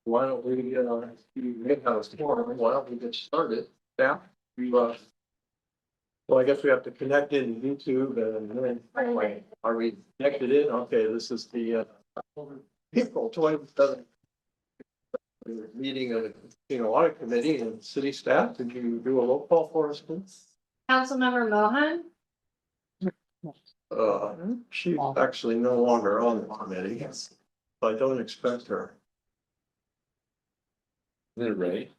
Why don't we, you have a forum, why don't we get started? Yeah, well, I guess we have to connect in YouTube and then, are we connected in? Okay, this is the, April 27th meeting of the, audit committee and city staff. Could you do a roll call for us, please? Councilmember Mohan, She's actually no longer on the committee. I don't expect her. Is it ready?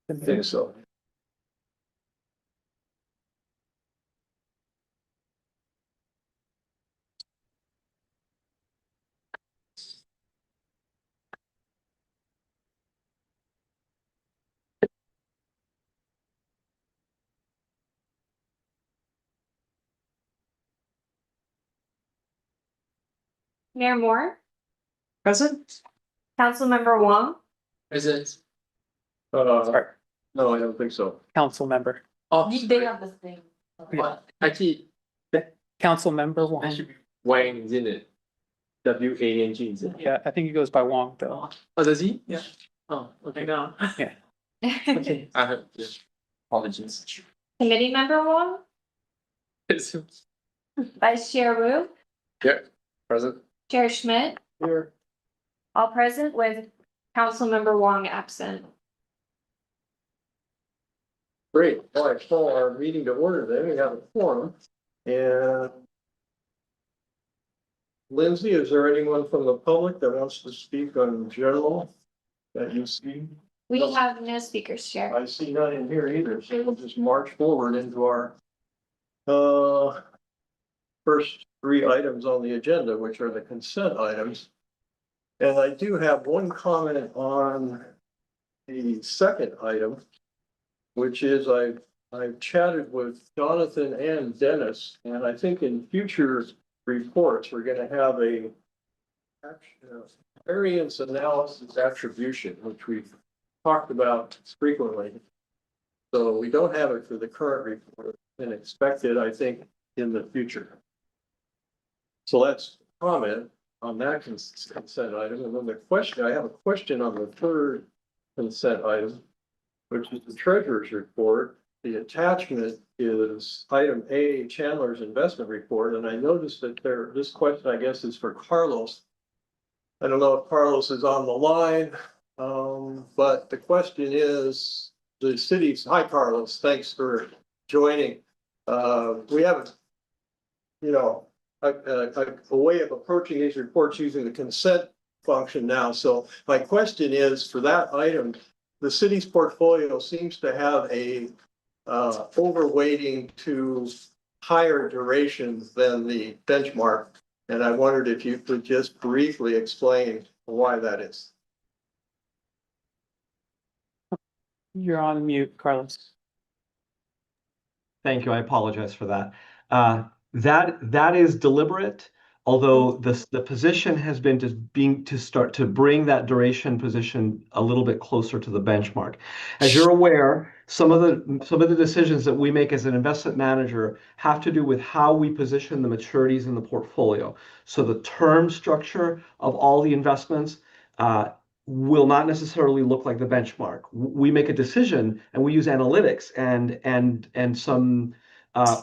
I think so. Mayor Moore, Present? Councilmember Wong, Present. No, I don't think so. Council member. Oh, they have this thing. Yeah. Actually, Council member that Wong. should be Wang, isn't it? WANG, is it? Yeah, I think he goes by Wong though. Oh, does he? Yeah. Oh, okay, now. Yeah. Okay, I heard, yeah. Apologies. Committee member Wong, Vice Chair Wu, Yeah, present. Chair Schmidt, Here. all present with Councilmember Wong absent. Great. All right, call our meeting to order then. We have a forum. And Lindsay, is there anyone from the public that wants to speak on general that you see? We No. have no speakers, Chair. I see none in here either, so we'll just march forward into our first three items on the agenda, which are the consent items. And I do have one comment on the second item, which is I've chatted with Jonathan and Dennis, and I think in future reports, we're gonna have a variance analysis attribution, which we've talked about frequently. So we don't have it for the current report and expect it, I think, in the future. So that's comment on that consent item. And then the question, I have a question on the third consent item, which is the treasurer's report. The attachment is item A, Chandler's investment report. And I noticed that this question, I guess, is for Carlos. I don't know if Carlos is on the line, but the question is the city's, hi, Carlos, thanks for joining. We have, a way of approaching these reports using the consent function now. So my question is, for that item, the city's portfolio seems to have a overweighting to higher durations than the benchmark. And I wondered if you could just briefly explain why that is. You're on mute, Carlos. Thank you. I apologize for that. That is deliberate, although the position has been to start to bring that duration position a little bit closer to the benchmark. As you're aware, some of the decisions that we make as an investment manager have to do with how we position the maturities in the portfolio. So the term structure of all the investments will not necessarily look like the benchmark. We make a decision and we use analytics and some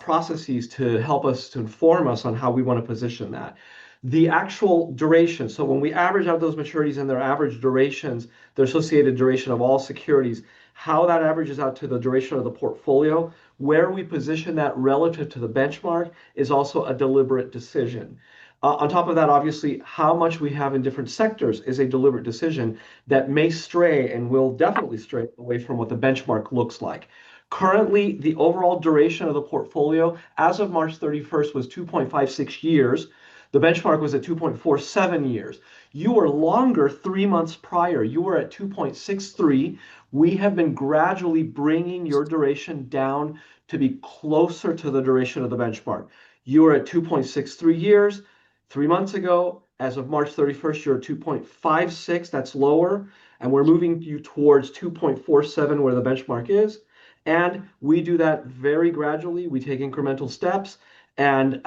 processes to help us to inform us on how we want to position that. The actual duration, so when we average out those maturities and their average durations, their associated duration of all securities, how that averages out to the duration of the portfolio, where we position that relative to the benchmark is also a deliberate decision. On top of that, obviously, how much we have in different sectors is a deliberate decision that may stray and will definitely stray away from what the benchmark looks like. Currently, the overall duration of the portfolio as of March 31st was 2.56 years. The benchmark was at 2.47 years. You were longer 3 months prior. You were at 2.63. We have been gradually bringing your duration down to be closer to the duration of the benchmark. You were at 2.63 years 3 months ago. As of March 31st, you're at 2.56. That's lower. And we're moving you towards 2.47 where the benchmark is. And we do that very gradually. We take incremental steps, and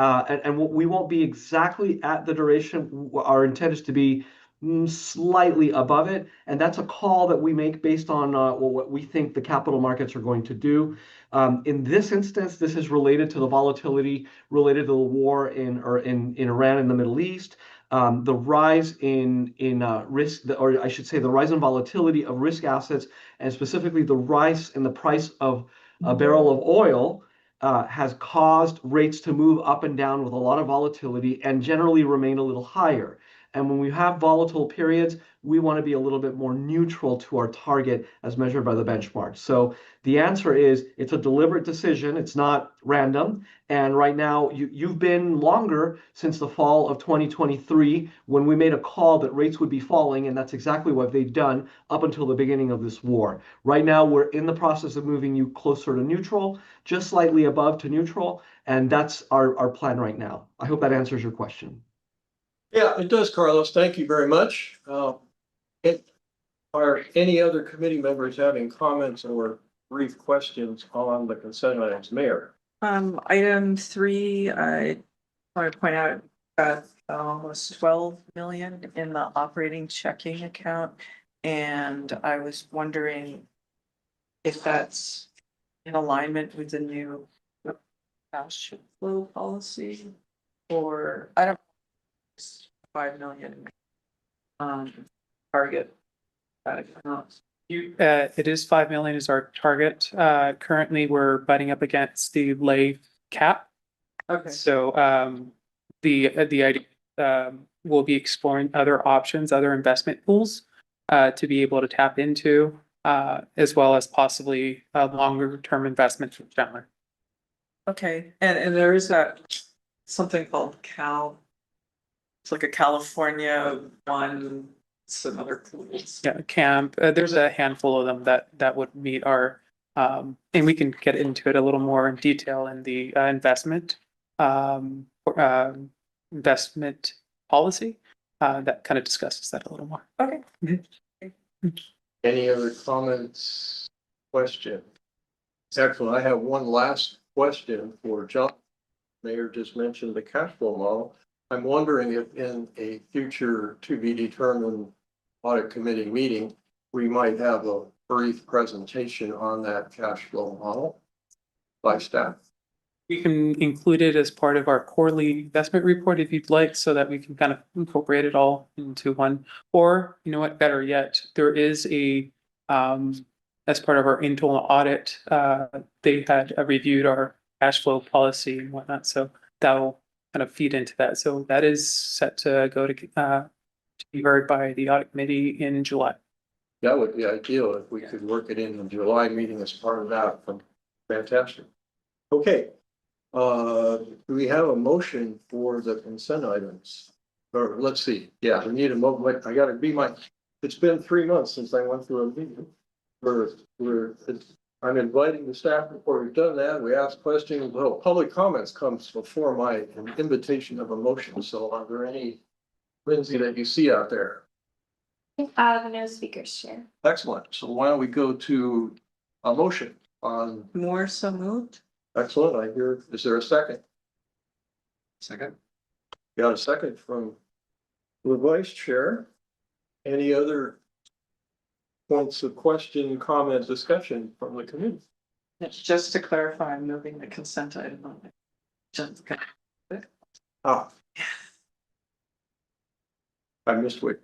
we won't be exactly at the duration. Our intent is to be slightly above it. And that's a call that we make based on what we think the capital markets are going to do. In this instance, this is related to the volatility related to the war in Iran and the Middle East. The rise in risk, or I should say, the rise in volatility of risk assets, and specifically the rise in the price of a barrel of oil, has caused rates to move up and down with a lot of volatility and generally remain a little higher. And when we have volatile periods, we want to be a little bit more neutral to our target as measured by the benchmark. So the answer is it's a deliberate decision. It's not random. And right now, you've been longer since the fall of 2023 when we made a call that rates would be falling. And that's exactly what they've done up until the beginning of this war. Right now, we're in the process of moving you closer to neutral, just slightly above to neutral. And that's our plan right now. I hope that answers your question. Yeah, it does, Carlos. Thank you very much. Are any other committee members having comments or brief questions on the consent items? Mayor? Item 3, I want to point out, almost 12 million in the operating checking account. And I was wondering if that's in alignment with the new cash flow policy, or I don't, 5 million target. It is 5 million is our target. Currently, we're butting up against the lay cap. Okay, So the idea will be exploring other options, other investment pools to be able to tap into, as well as possibly longer term investments from Chandler. okay, and there is that something called it's like a California one, some other pools. Yeah, camp. There's a handful of them that would meet our, and we can get into it a little more in detail in the investment policy that kind of discusses that a little more. Okay. Any other comments, questions? Excellent. I have one last question for John. Mayor just mentioned the cash flow model. I'm wondering if in a future to be determined audit committee meeting, we might have a brief presentation on that cash flow model by staff. We can include it as part of our quarterly investment report if you'd like, so that we can kind of incorporate it all into one. Or, you know what, better yet, there is a, as part of our internal audit, they had reviewed our cash flow policy and whatnot, so that will kind of feed into that. So that is set to go to be heard by the audit committee in July. That would be ideal if we could work it in the July meeting as part of that. Fantastic. Okay. Do we have a motion for the consent items? Or let's see. Yeah, we need a motion. I gotta be it's been 3 months since I went through a meeting. I'm inviting the staff before we've done that. We ask questions. Well, public comments comes before my invitation of a motion. So are there any, Lindsay, that you see out there? No speakers, Chair. Excellent. So why don't we go to a motion on, More so moved. excellent. I hear, is there a second? Second. Got a second from the vice chair. Any other points of question, comment, discussion from the committee? Just to clarify, I'm moving the consent item on it. Just, I missed what,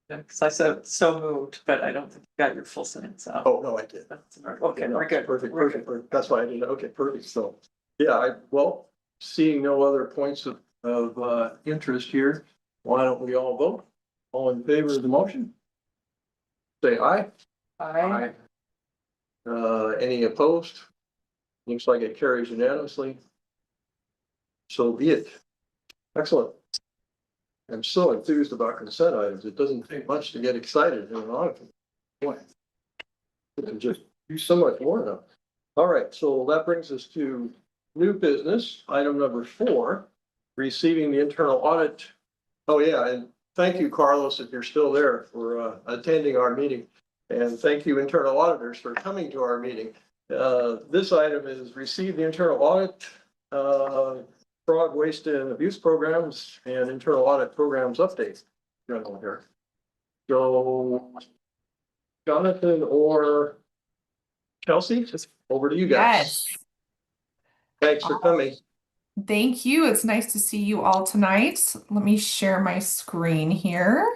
because I said so moved, but I don't think you got your full sentence out. oh, no, I did. Okay, No, we're good. Perfect, We're perfect, perfect. That's why I didn't, okay, perfect. So, yeah, well, seeing no other points of interest here, why don't we all vote? All in favor of the motion? Say aye. Aye. Any opposed? Looks like it carries unanimously. So be it. Excellent. I'm so enthused about consent items. It doesn't take much to get excited in an audit. Boy, you can just do so much more now. All right, so that brings us to new business, item number 4, receiving the internal audit. Oh yeah, and thank you, Carlos, if you're still there, for attending our meeting. And thank you, internal auditors, for coming to our meeting. This item is receive the internal audit, fraud, waste, and abuse programs and internal audit programs updates. general here. So Jonathan or Chelsea, just over to you guys. Yes, Thanks for coming. thank you. It's nice to see you all tonight. Let me share my screen here.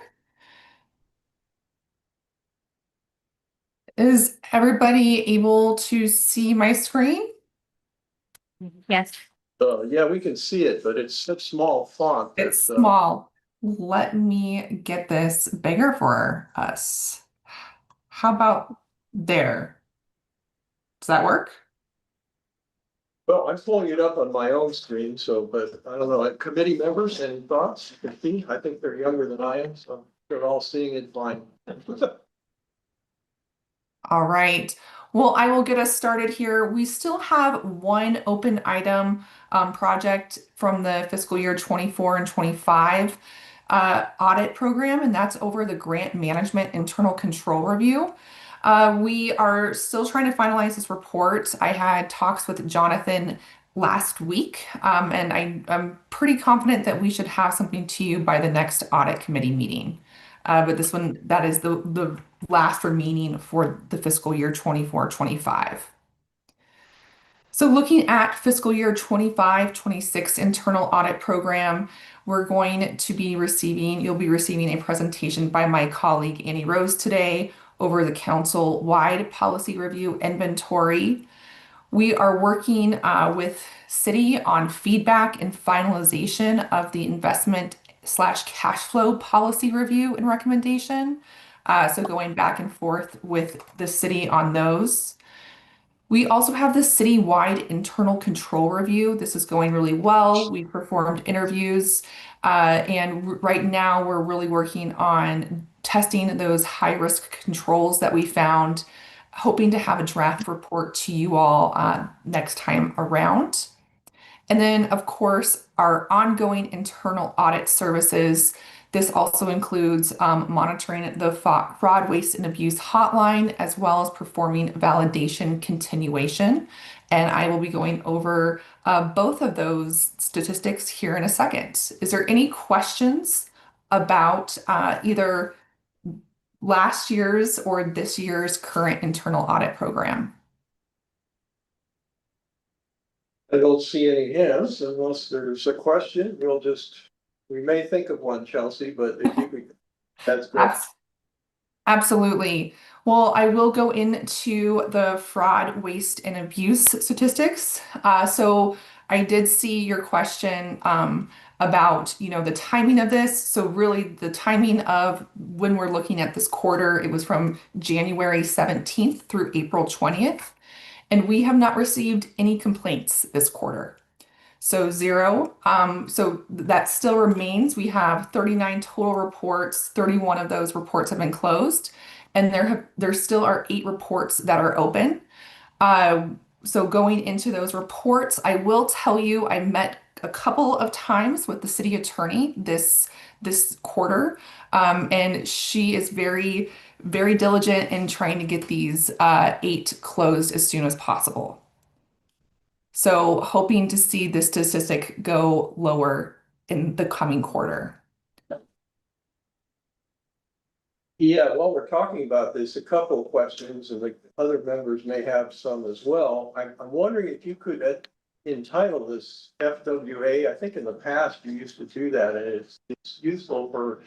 Is everybody able to see my screen? Yes. Yeah, we can see it, but it's such small font. that, It's small. Let me get this bigger for us. How about there? Does that work? Well, I'm pulling it up on my own screen, so, but I don't know, committee members, any thoughts? You can see, I think they're younger than I am, so they're all seeing it fine. All right. Well, I will get us started here. We still have one open item project from the fiscal year 24 and 25 audit program, and that's over the grant management internal control review. We are still trying to finalize this report. I had talks with Jonathan last week, and I'm pretty confident that we should have something to you by the next audit committee meeting. But this one, that is the last remaining for the fiscal year 24-25. So looking at fiscal year 25-26 internal audit program, we're going to be you'll be receiving a presentation by my colleague Annie Rose today over the council-wide policy review inventory. We are working with City on feedback and finalization of the investment/cash flow policy review and recommendation. So going back and forth with the city on those. We also have the city-wide internal control review. This is going really well. We performed interviews, and right now we're really working on testing those high-risk controls that we found, hoping to have a draft report to you all next time around. And then, of course, our ongoing internal audit services. This also includes monitoring the fraud, waste, and abuse hotline, as well as performing validation continuation. And I will be going over both of those statistics here in a second. Is there any questions about either last year's or this year's current internal audit program? I don't see any hands unless there's a question. We may think of one, Chelsea, but if you could, that's good. Absolutely. Well, I will go into the fraud, waste, and abuse statistics. So I did see your question about, the timing of this. So really the timing of when we're looking at this quarter, it was from January 17th through April 20th. And we have not received any complaints this quarter. So 0. So that still remains. We have 39 total reports. 31 of those reports have been closed, and there still are 8 reports that are open. So going into those reports, I will tell you, I met a couple of times with the city attorney this quarter, and she is very, very diligent in trying to get these 8 closed as soon as possible. So hoping to see this statistic go lower in the coming quarter. Yeah, while we're talking about this, a couple of questions, and the other members may have some as well. I'm wondering if you could entitle this FWA. I think in the past you used to do that, and it's useful for,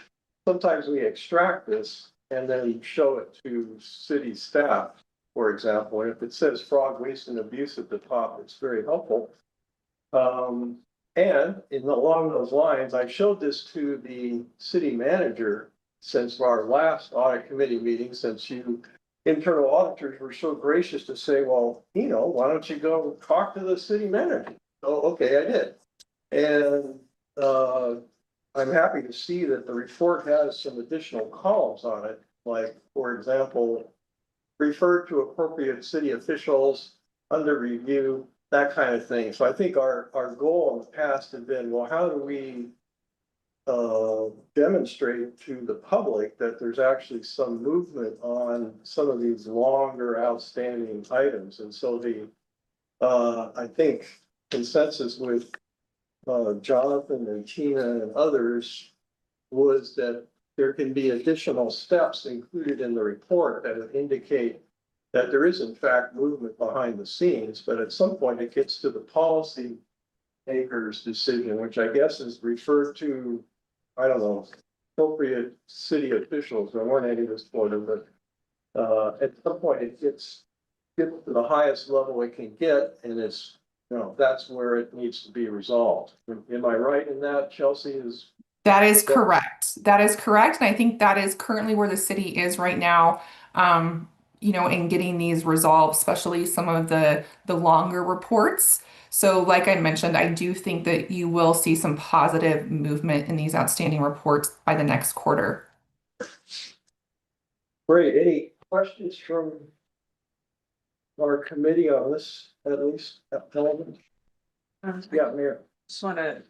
sometimes we extract this and then show it to city staff, for example. And if it says fraud, waste, and abuse at the top, it's very helpful. And along those lines, I showed this to the city manager since our last audit committee meeting, since you internal auditors were so gracious to say, well, why don't you go talk to the city manager? Oh, okay, I did. And I'm happy to see that the report has some additional columns on it, like, for example, refer to appropriate city officials, under review, that kind of thing. So I think our goal in the past had been, well, how do we demonstrate to the public that there's actually some movement on some of these longer outstanding items? And so I think consensus with Jonathan and Tina and others was that there can be additional steps included in the report that would indicate that there is in fact movement behind the scenes, but at some point it gets to the policy maker's decision, which I guess is referred to, I don't know, appropriate city officials. There weren't any this quarter, but at some point it gets to the highest level it can get, and it's, you know, that's where it needs to be resolved. Am I right in that, Chelsea? Is That is correct. That is correct. And I think that is currently where the city is right now, in getting these resolved, especially some of the longer reports. So like I mentioned, I do think that you will see some positive movement in these outstanding reports by the next quarter. great. Any questions from our committee on this, at least? Yeah, Mayor. Just want to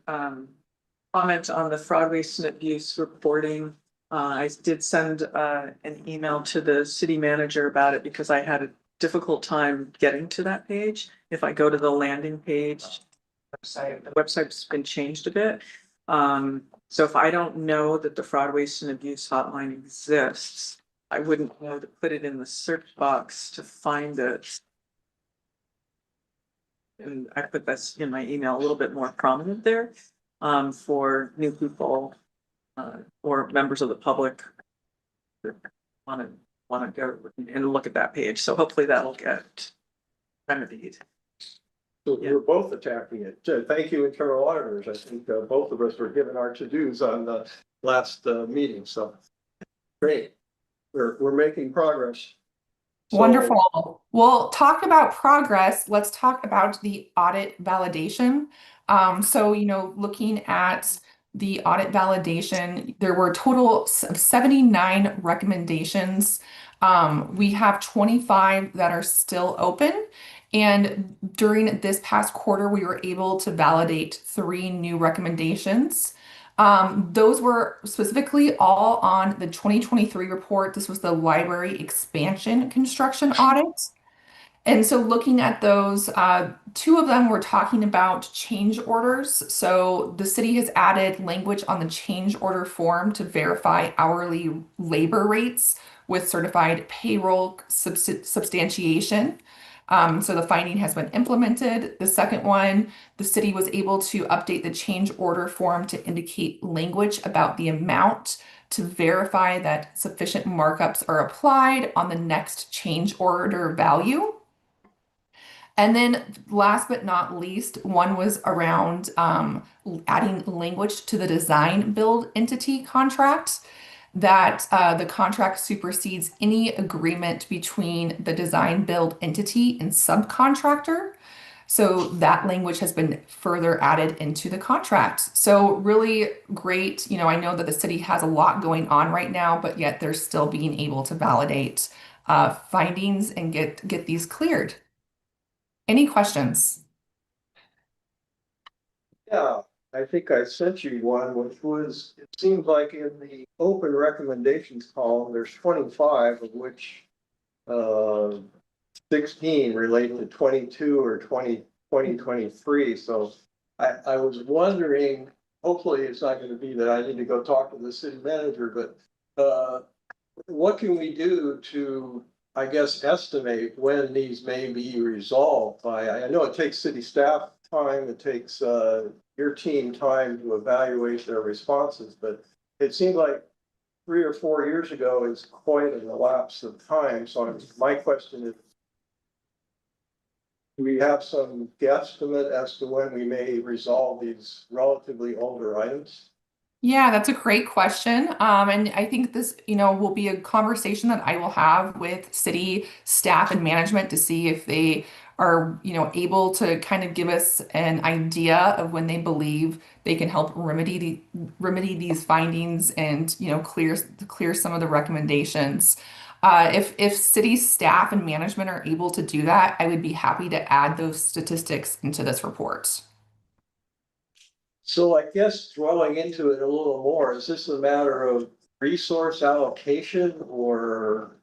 comment on the fraud, waste, and abuse reporting. I did send an email to the city manager about it because I had a difficult time getting to that page. If I go to the landing page, the website's been changed a bit. So if I don't know that the fraud, waste, and abuse hotline exists, I wouldn't know to put it in the search box to find it. And I put this in my email a little bit more prominent there, for new people, or members of the public that want to go and look at that page. So hopefully that'll get remedied. So we're both attacking it. Thank you, internal auditors. I think both of us were given our to-dos on the last meeting, so great. We're making progress. So- Wonderful. We'll talk about progress. Let's talk about the audit validation. Looking at the audit validation, there were a total of 79 recommendations. We have 25 that are still open. And during this past quarter, we were able to validate 3 new recommendations. Those were specifically all on the 2023 report. This was the library expansion construction audit. And so looking at those, 2 of them were talking about change orders. So the city has added language on the change order form to verify hourly labor rates with certified payroll substantiation. So the finding has been implemented. The second one, the city was able to update the change order form to indicate language about the amount to verify that sufficient markups are applied on the next change order value. And then last but not least, one was around adding language to the design build entity contract that the contract supersedes any agreement between the design build entity and subcontractor. So that language has been further added into the contract. So really great. I know that the city has a lot going on right now, but yet they're still being able to validate findings and get these cleared. Any questions? Yeah, I think I sent you one, which was, it seems like in the open recommendations column, there's 25, of which 16 relate to 22 or 2023. So I was wondering, hopefully it's not going to be that I need to go talk to the city manager, but what can we do to, I guess, estimate when these may be resolved by? I know it takes city staff time, it takes your team time to evaluate their responses, but it seemed like 3 or 4 years ago is quite an elapse of time. So my question is, do we have some guesstimate as to when we may resolve these relatively older items? Yeah, that's a great question. And I think this, will be a conversation that I will have with city staff and management to see if they are, able to kind of give us an idea of when they believe they can help remedy these findings and, clear some of the recommendations. If city staff and management are able to do that, I would be happy to add those statistics into this report. So I guess dwelling into it a little more, is this a matter of resource allocation, or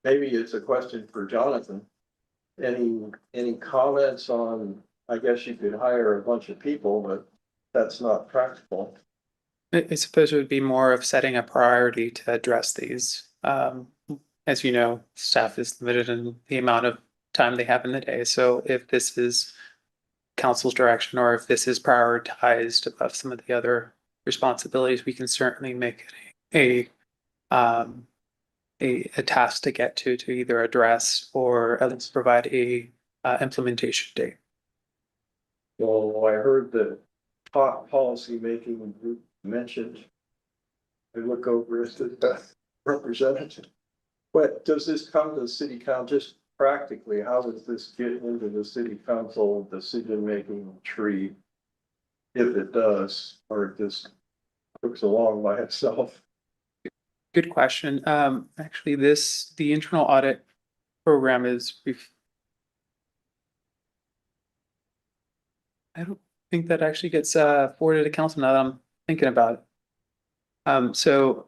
maybe it's a question for Jonathan? Any comments on, I guess you could hire a bunch of people, but that's not practical. I suppose it would be more of setting a priority to address these. As you know, staff is limited in the amount of time they have in the day. So if this is council's direction, or if this is prioritized above some of the other responsibilities, we can certainly make it a task to get to either address or at least provide a implementation date. Well, I heard the top policy making group mentioned. I look over at the representative. But does this come to the city council just practically? How does this get into the city council decision-making tree? If it does, or it just cooks along by itself? Good question. Actually, the internal audit program is, I don't think that actually gets forwarded to council now that I'm thinking about it. So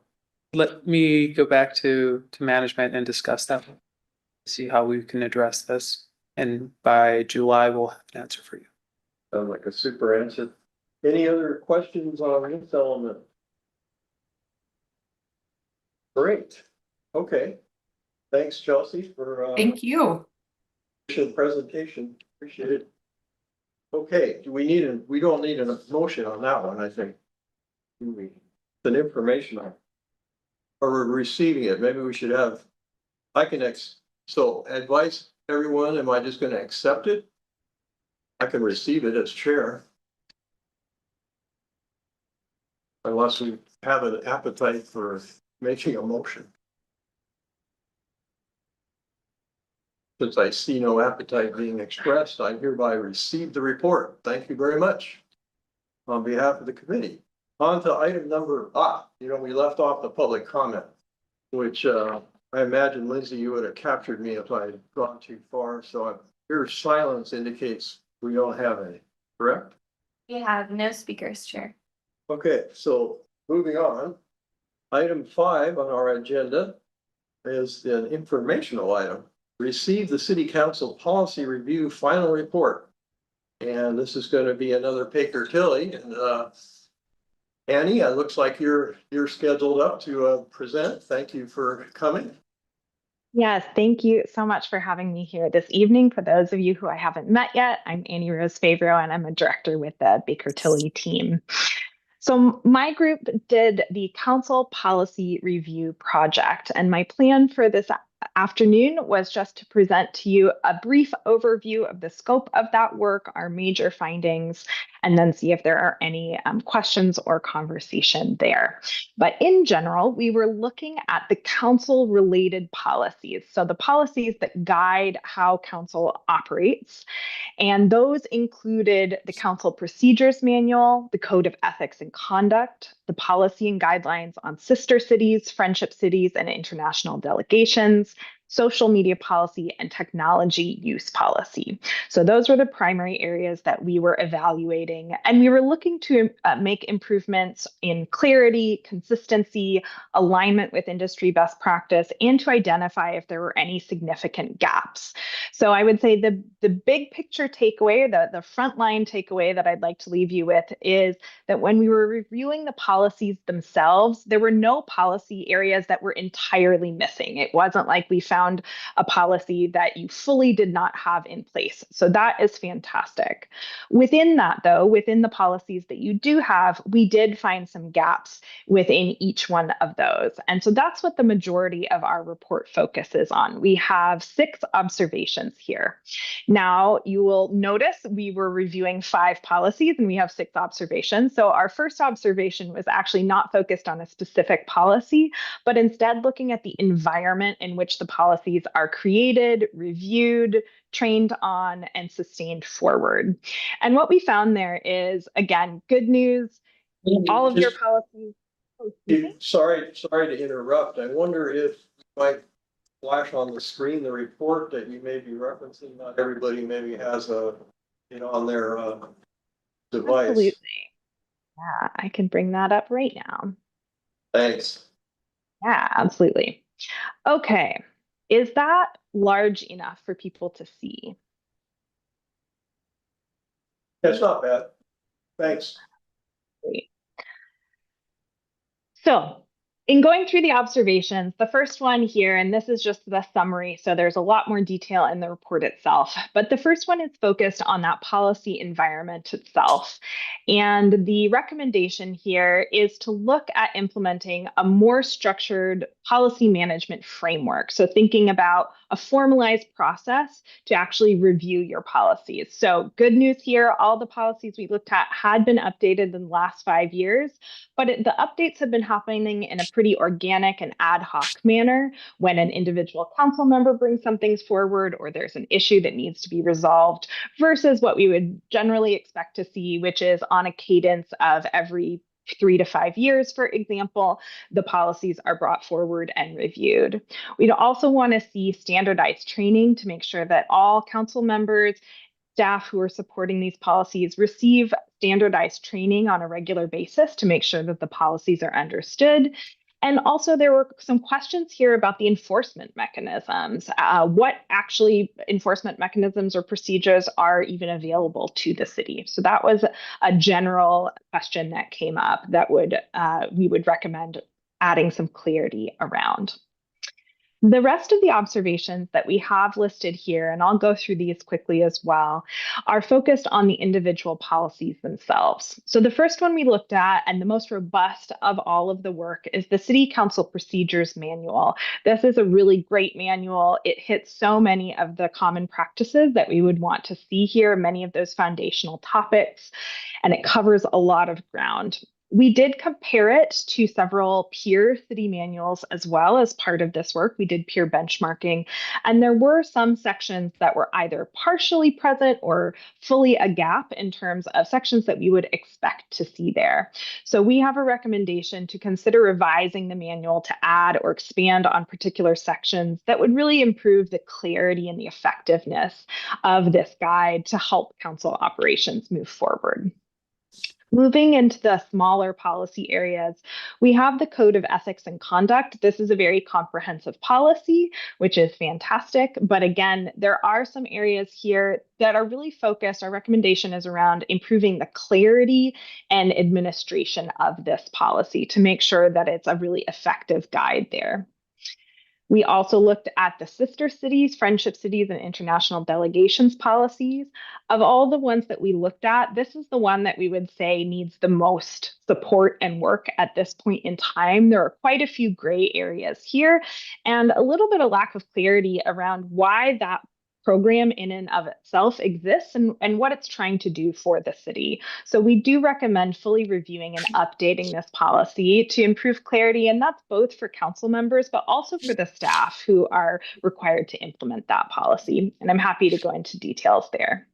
let me go back to management and discuss that. See how we can address this. And by July, we'll have an answer for you. Sounds like a super answer. Any other questions on this element? Great. Okay. Thanks, Chelsea, for Thank you. presentation. Appreciate it. Okay, we don't need a motion on that one, I think. Do we? It's an informational. Or we're receiving it. Maybe we should have, so advice, everyone, am I just gonna accept it? I can receive it as chair. Unless we have an appetite for making a motion. Since I see no appetite being expressed, I hereby receive the report. Thank you very much. On behalf of the committee. On to item number, we left off the public comment, which I imagine, Lindsay, you would have captured me if I had gone too far. So your silence indicates we don't have any, correct? We have no speakers, Chair. Okay, so moving on. Item 5 on our agenda is an informational item. Receive the city council policy review final report. And this is going to be another Baker Tilly. And Annie, it looks like you're scheduled up to present. Thank you for coming. Yes, thank you so much for having me here this evening. For those of you who I haven't met yet, I'm Annie Rose Favreau, and I'm a director with the Baker Tilly team. So my group did the council policy review project, and my plan for this afternoon was just to present to you a brief overview of the scope of that work, our major findings, and then see if there are any questions or conversation there. But in general, we were looking at the council related policies. So the policies that guide how council operates. And those included the Council Procedures Manual, the Code of Ethics and Conduct, the policy and guidelines on sister cities, friendship cities, and international delegations, social media policy, and technology use policy. So those were the primary areas that we were evaluating. And we were looking to make improvements in clarity, consistency, alignment with industry best practice, and to identify if there were any significant gaps. So I would say the big picture takeaway, the frontline takeaway that I'd like to leave you with is that when we were reviewing the policies themselves, there were no policy areas that were entirely missing. It wasn't like we found a policy that you fully did not have in place. So that is fantastic. Within that, though, within the policies that you do have, we did find some gaps within each one of those. And so that's what the majority of our report focuses on. We have 6 observations here. Now, you will notice we were reviewing 5 policies and we have 6 observations. So our first observation was actually not focused on a specific policy, but instead looking at the environment in which the policies are created, reviewed, trained on, and sustained forward. And what we found there is, again, good news. All of your policies. Sorry to interrupt. I wonder if you might flash on the screen the report that you may be referencing. Not everybody maybe has on their device. Absolutely. Yeah, I can bring that up right now. Thanks. Yeah, absolutely. Okay. Is that large enough for people to see? That's not bad. Thanks. Great. So, in going through the observations, the first one here, and this is just the summary, so there's a lot more detail in the report itself, but the first one is focused on that policy environment itself. And the recommendation here is to look at implementing a more structured policy management framework. So, thinking about a formalized process to actually review your policies. So, good news here, all the policies we looked at had been updated in the last 5 years. But the updates have been happening in a pretty organic and ad hoc manner when an individual council member brings some things forward or there's an issue that needs to be resolved versus what we would generally expect to see, which is on a cadence of every 3 to 5 years, for example, the policies are brought forward and reviewed. We'd also want to see standardized training to make sure that all council members, staff who are supporting these policies receive standardized training on a regular basis to make sure that the policies are understood. And also, there were some questions here about the enforcement mechanisms. What actually enforcement mechanisms or procedures are even available to the city? So that was a general question that came up that we would recommend adding some clarity around. The rest of the observations that we have listed here, and I'll go through these quickly as well, are focused on the individual policies themselves. So the first one we looked at, and the most robust of all of the work, is the City Council Procedures Manual. This is a really great manual. It hits so many of the common practices that we would want to see here, many of those foundational topics, and it covers a lot of ground. We did compare it to several peer city manuals as well as part of this work. We did peer benchmarking, and there were some sections that were either partially present or fully a gap in terms of sections that we would expect to see there. So we have a recommendation to consider revising the manual to add or expand on particular sections that would really improve the clarity and the effectiveness of this guide to help council operations move forward. Moving into the smaller policy areas, we have the Code of Ethics and Conduct. This is a very comprehensive policy, which is fantastic. But again, there are some areas here that are really focused. Our recommendation is around improving the clarity and administration of this policy to make sure that it's a really effective guide there. We also looked at the sister cities, friendship cities, and international delegations policies. Of all the ones that we looked at, this is the one that we would say needs the most support and work at this point in time. There are quite a few gray areas here and a little bit of lack of clarity around why that program in and of itself exists and what it's trying to do for the city. So we do recommend fully reviewing and updating this policy to improve clarity, and that's both for council members, but also for the staff who are required to implement that policy. And I'm happy to go into details there.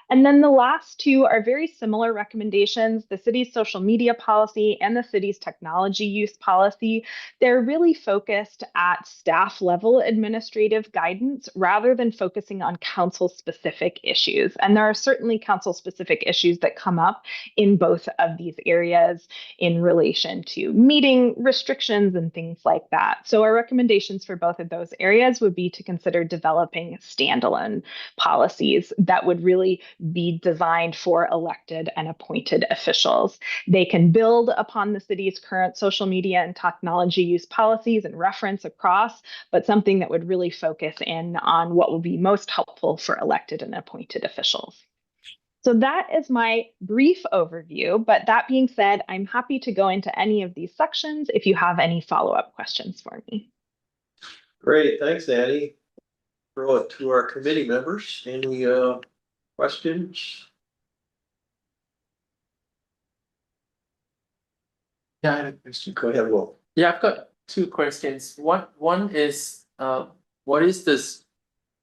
And then the last two are very similar recommendations, the city's social media policy and the city's technology use policy. They're really focused at staff level administrative guidance rather than focusing on council specific issues. And there are certainly council specific issues that come up in both of these areas in relation to meeting restrictions and things like that. So our recommendations for both of those areas would be to consider developing standalone policies that would really be designed for elected and appointed officials. They can build upon the city's current social media and technology use policies and reference across, but something that would really focus in on what will be most helpful for elected and appointed officials. So that is my brief overview, but that being said, I'm happy to go into any of these sections if you have any follow-up questions for me. Great, thanks, Annie. Throw it to our committee members. Any questions? Yeah, I had a question. Go ahead, Will. Yeah, I've got two questions. One is, what is the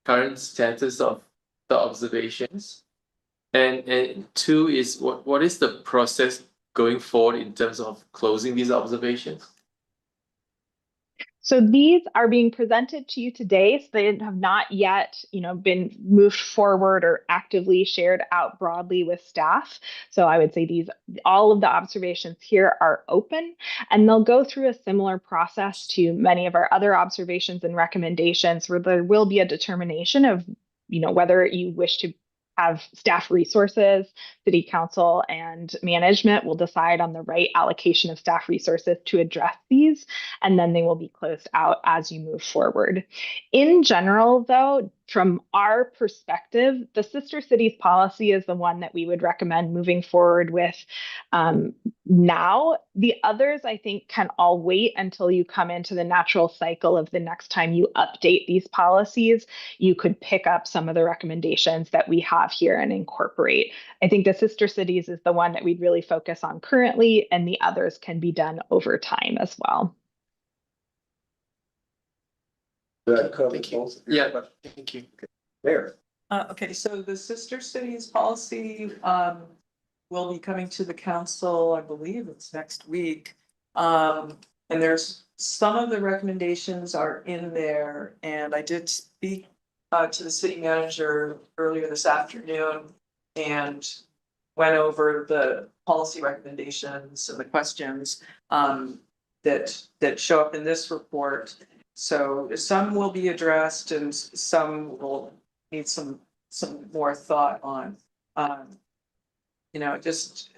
current status of the observations? And two is, what is the process going forward in terms of closing these observations? So these are being presented to you today. So they have not yet, been moved forward or actively shared out broadly with staff. So I would say all of the observations here are open, and they'll go through a similar process to many of our other observations and recommendations, where there will be a determination of, whether you wish to have staff resources. City council and management will decide on the right allocation of staff resources to address these, and then they will be closed out as you move forward. In general, though, from our perspective, the sister cities policy is the one that we would recommend moving forward with now. The others, I think, can all wait until you come into the natural cycle of the next time you update these policies. You could pick up some of the recommendations that we have here and incorporate. I think the sister cities is the one that we'd really focus on currently, and the others can be done over time as well. That covers Thank you. both of your Yeah. questions. Thank you. There. Okay, so the sister cities policy, will be coming to the council, I believe it's next week. And there's, some of the recommendations are in there, and I did speak to the city manager earlier this afternoon and went over the policy recommendations and the questions that show up in this report. So some will be addressed and some will need some more thought on. You know, just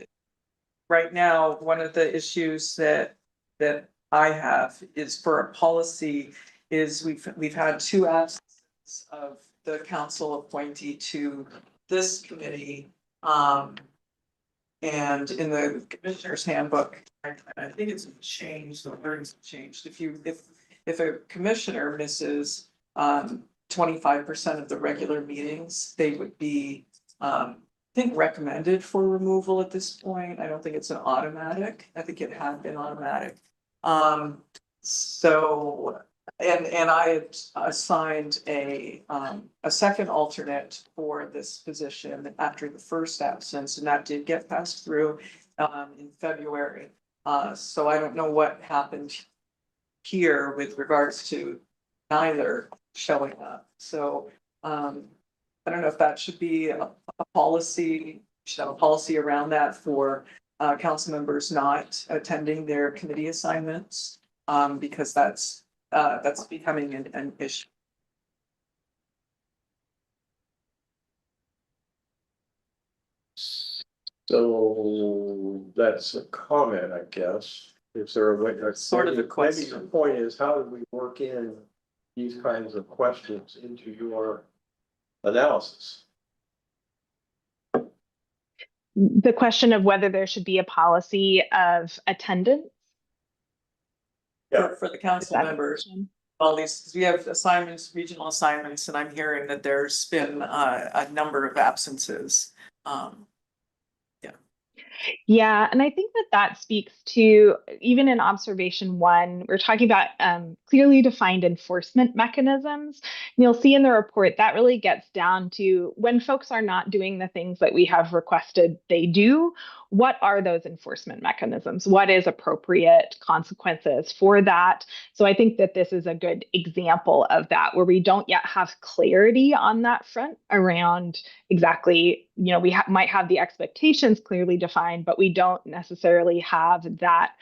right now, one of the issues that I have is for a policy is we've had 2 absences of the council appointee to this committee. And in the commissioner's handbook, I think it's changed, the wording's changed. If a commissioner misses 25% of the regular meetings, they would be I think recommended for removal at this point. I don't think it's an automatic. I think it had been automatic. So and I had assigned a second alternate for this position after the first absence, and that did get passed through in February. So I don't know what happened here with regards to neither showing up. So I don't know if that should be a policy, should have a policy around that for council members not attending their committee assignments, because that's becoming an issue. So that's a comment, I guess. Is there a way? Sort of a maybe question. the point is, how do we work in these kinds of questions into your analysis? The question of whether there should be a policy of attendance. Yeah. For the council members, all these, 'cause we have assignments, regional assignments, and I'm hearing that there's been a number of absences. Yeah, and I think that speaks to, even in observation 1, we're talking about clearly defined enforcement mechanisms. And you'll see in the report that really gets down to when folks are not doing the things that we have requested they do, what are those enforcement mechanisms? What is appropriate consequences for that? So I think that this is a good example of that, where we don't yet have clarity on that front around exactly, you know, we might have the expectations clearly defined, but we don't necessarily have that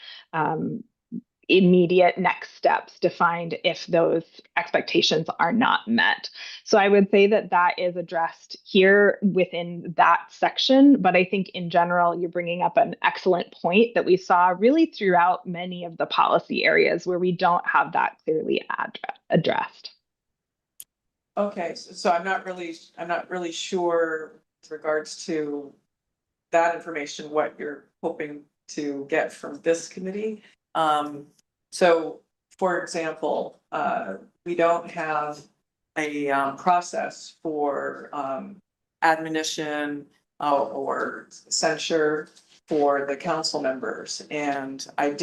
immediate next steps defined if those expectations are not met. So I would say that is addressed here within that section. But I think in general, you're bringing up an excellent point that we saw really throughout many of the policy areas where we don't have that clearly addressed. Okay, so I'm not really sure with regards to that information, what you're hoping to get from this committee. So for example, we don't have a process for admonition or censure for the council members. And I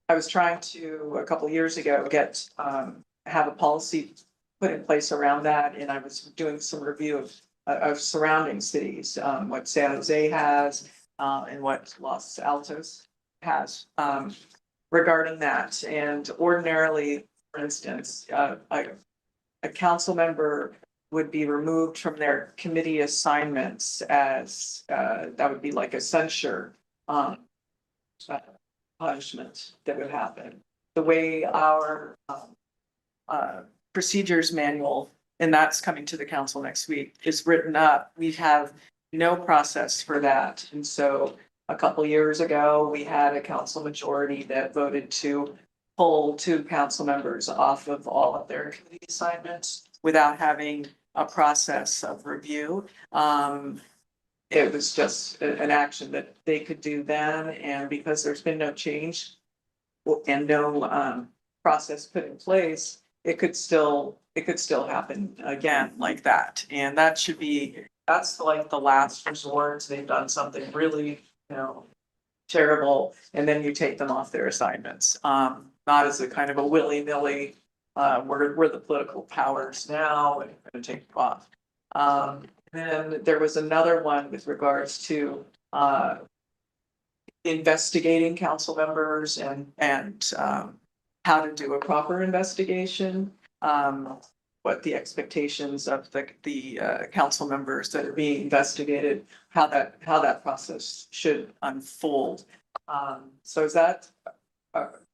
was trying to, a couple of years ago, have a policy put in place around that, and I was doing some review of surrounding cities, what San Jose has, and what Los Altos has, regarding that. And ordinarily, for instance, a council member would be removed from their committee assignments as that would be like a censure punishment that would happen. The way our procedures manual and that's coming to the council next week, is written up. We have no process for that. And so a couple years ago, we had a council majority that voted to pull 2 council members off of all of their committee assignments without having a process of review. It was just an action that they could do then, and because there's been no change and no process put in place, it could still happen again like that. And that's like the last resort. They've done something really, terrible, and then you take them off their assignments. Not as a kind of a willy-nilly, we're the political powers now, and we're gonna take you off. Then there was another one with regards to investigating council members and how to do a proper investigation. What the expectations of the council members that are being investigated, how that process should unfold. So is that,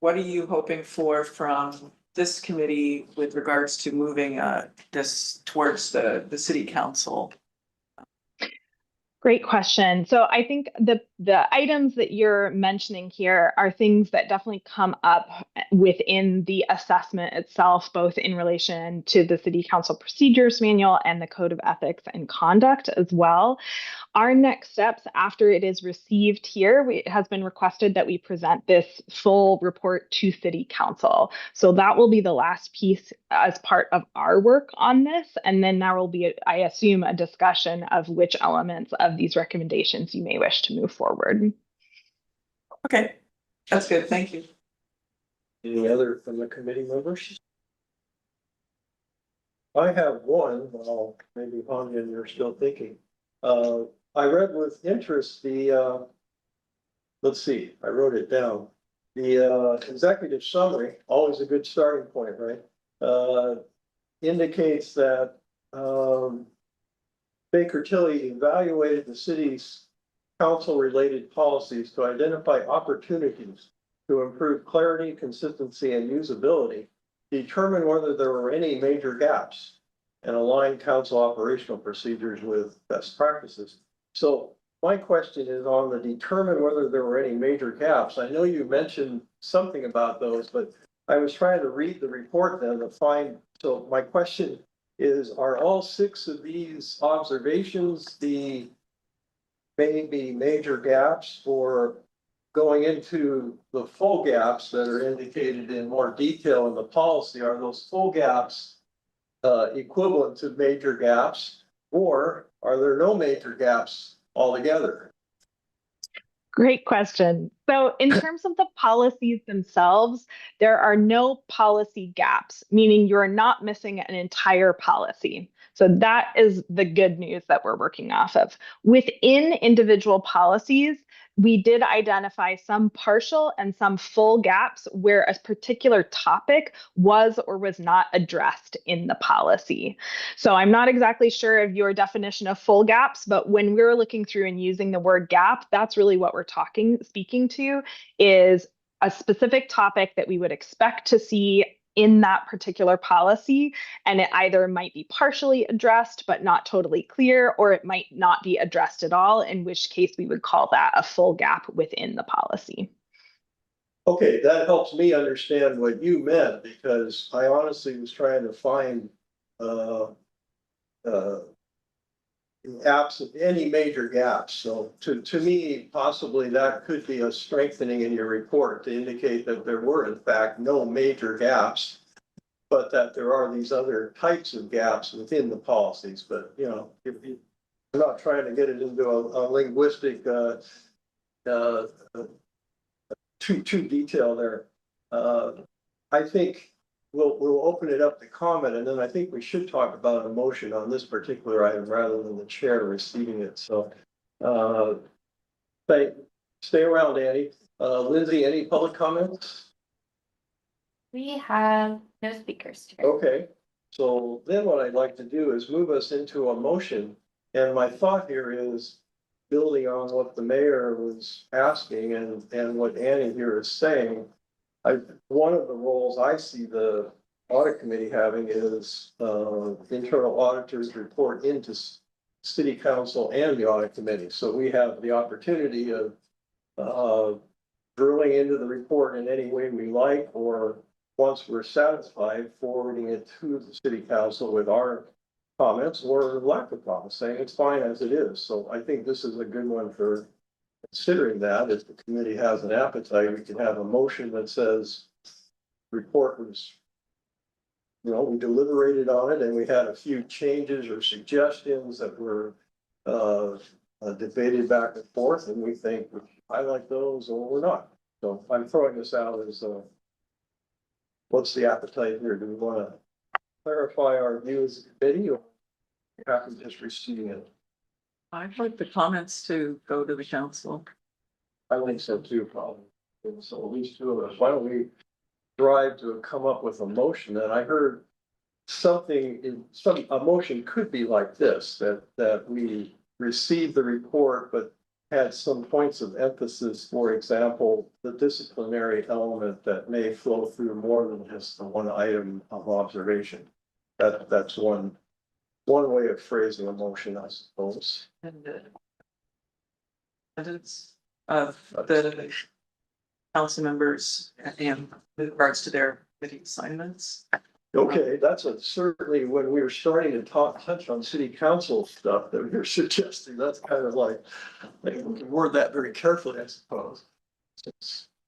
what are you hoping for from this committee with regards to moving this towards the city council? Great question. So I think the items that you're mentioning here are things that definitely come up within the assessment itself, both in relation to the City Council Procedures Manual and the Code of Ethics and Conduct as well. Our next steps after it is received here, it has been requested that we present this full report to City Council. So that will be the last piece as part of our work on this. And then there will be, I assume, a discussion of which elements of these recommendations you may wish to move forward. Okay, that's good. Thank you. Any other from the committee members? I have one, well, maybe Hanya, you're still thinking. I read with interest the, let's see, I wrote it down. The executive summary, always a good starting point, right? Indicates that Baker Tilly evaluated the city's council-related policies to identify opportunities to improve clarity, consistency, and usability, determine whether there were any major gaps, and align council operational procedures with best practices. So my question is on the determine whether there were any major gaps. I know you mentioned something about those, but I was trying to read the report then to find. So my question is, are all 6 of these observations the maybe major gaps, or going into the full gaps that are indicated in more detail in the policy? Are those full gaps equivalent to major gaps, or are there no major gaps altogether? Great question. So in terms of the policies themselves, there are no policy gaps, meaning you're not missing an entire policy. So that is the good news that we're working off of. Within individual policies, we did identify some partial and some full gaps where a particular topic was or was not addressed in the policy. So I'm not exactly sure of your definition of full gaps, but when we're looking through and using the word gap, that's really what we're speaking to, is a specific topic that we would expect to see in that particular policy, and it either might be partially addressed but not totally clear, or it might not be addressed at all, in which case we would call that a full gap within the policy. Okay, that helps me understand what you meant, because I honestly was trying to find any major gaps. So to me, possibly that could be a strengthening in your report to indicate that there were in fact no major gaps, but that there are these other types of gaps within the policies. But I'm not trying to get it into a linguistic too detailed there. I think we'll open it up to comment, and then I think we should talk about a motion on this particular item rather than the chair receiving it. So stay around, Annie. Lindsay, any public comments? We have no speakers today. Okay, so then what I'd like to do is move us into a motion. And my thought here is building on what the mayor was asking and what Annie here is saying. One of the roles I see the audit committee having is, internal auditors report into city council and the audit committee. So we have the opportunity of, drilling into the report in any way we like, or once we're satisfied, forwarding it to the city council with our comments or lack of comments, saying it's fine as it is. So I think this is a good one for considering that. If the committee has an appetite, we can have a motion that says report was, we deliberated on it and we had a few changes or suggestions that were debated back and forth, and we think we highlight those or we're not. So I'm throwing this out as what's the appetite here? Do we want to clarify our view as a committee, or happy just receiving it? I'd like the comments to go to the council. I think so too, probably. And so at least two of us, why don't we strive to come up with a motion? And I heard a motion could be like this, that we received the report, but had some points of emphasis, for example, the disciplinary element that may flow through more than just the one item of observation. That's one way of phrasing a motion, I suppose. And the attendance of the council members and with regards to their committee assignments. Okay, that's certainly when we were starting to touch on city council stuff that we were suggesting, that's kind of like we can word that very carefully, I suppose.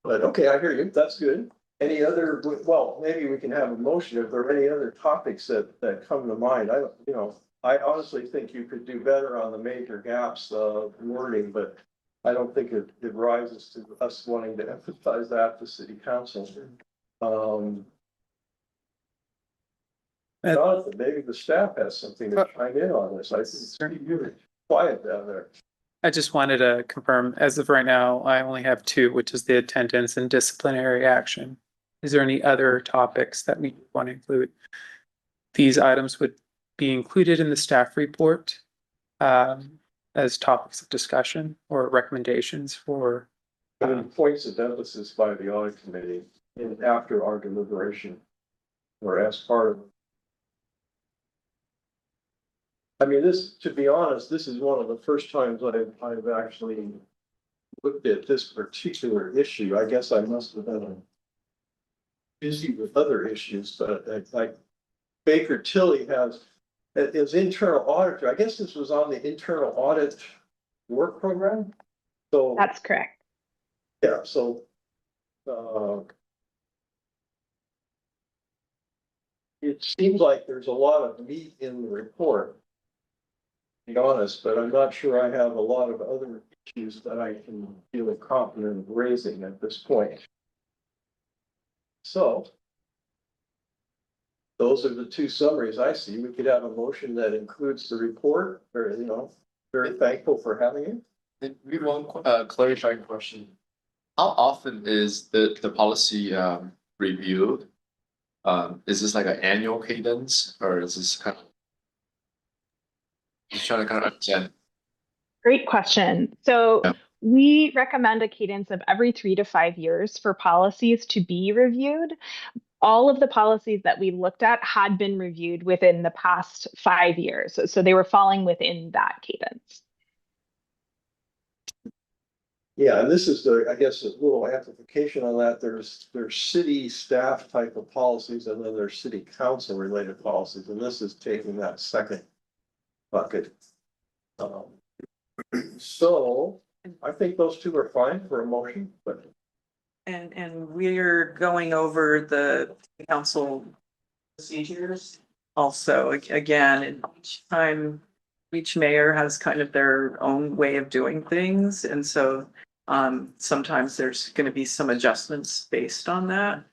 But okay, I hear you, that's good. Any other, well, maybe we can have a motion if there are any other topics that come to mind. I honestly think you could do better on the major gaps of wording, but I don't think it rises to us wanting to emphasize that to city council. Jonathan, maybe the staff has something to chime in on this. I think you're quiet down there. I just wanted to confirm, as of right now, I only have two, which is the attendance and disciplinary action. Is there any other topics that we want to include? These items would be included in the staff report as topics of discussion or recommendations for points of emphasis by the audit committee in after our deliberation or as part of. I mean, to be honest, this is one of the first times I've actually looked at this particular issue. I guess I must have been busy with other issues, but like Baker Tilly is internal auditor. I guess this was on the internal audit work program. So That's correct. yeah, so it seems like there's a lot of meat in the report, to be honest, but I'm not sure I have a lot of other issues that I can feel confident raising at this point. So those are the two summaries I see. We could have a motion that includes the report, or, very thankful for having it. And we want clarifying question. How often is the policy reviewed? Is this like an annual cadence, or is this kind of just trying to kind of understand? Great question. So Yeah. we recommend a cadence of every 3 to 5 years for policies to be reviewed. All of the policies that we looked at had been reviewed within the past 5 years. So they were falling within that cadence. Yeah, and this is I guess a little amplification on that. There's city staff type of policies, and then there's city council related policies, and this is taking that second bucket. So I think those two are fine for a motion, but. And we're going over the council procedures also. Again, and each time, each mayor has kind of their own way of doing things. And so sometimes there's going to be some adjustments based on that.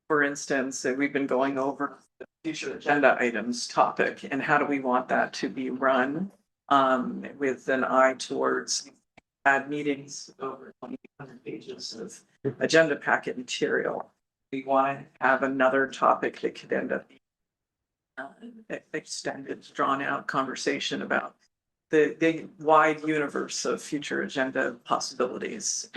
For instance, we've been going over the future agenda items topic and how do we want that to be run with an eye towards had meetings over 200 pages of agenda packet material. We want to have another topic that could end up being extended, drawn out conversation about the wide universe of future agenda possibilities.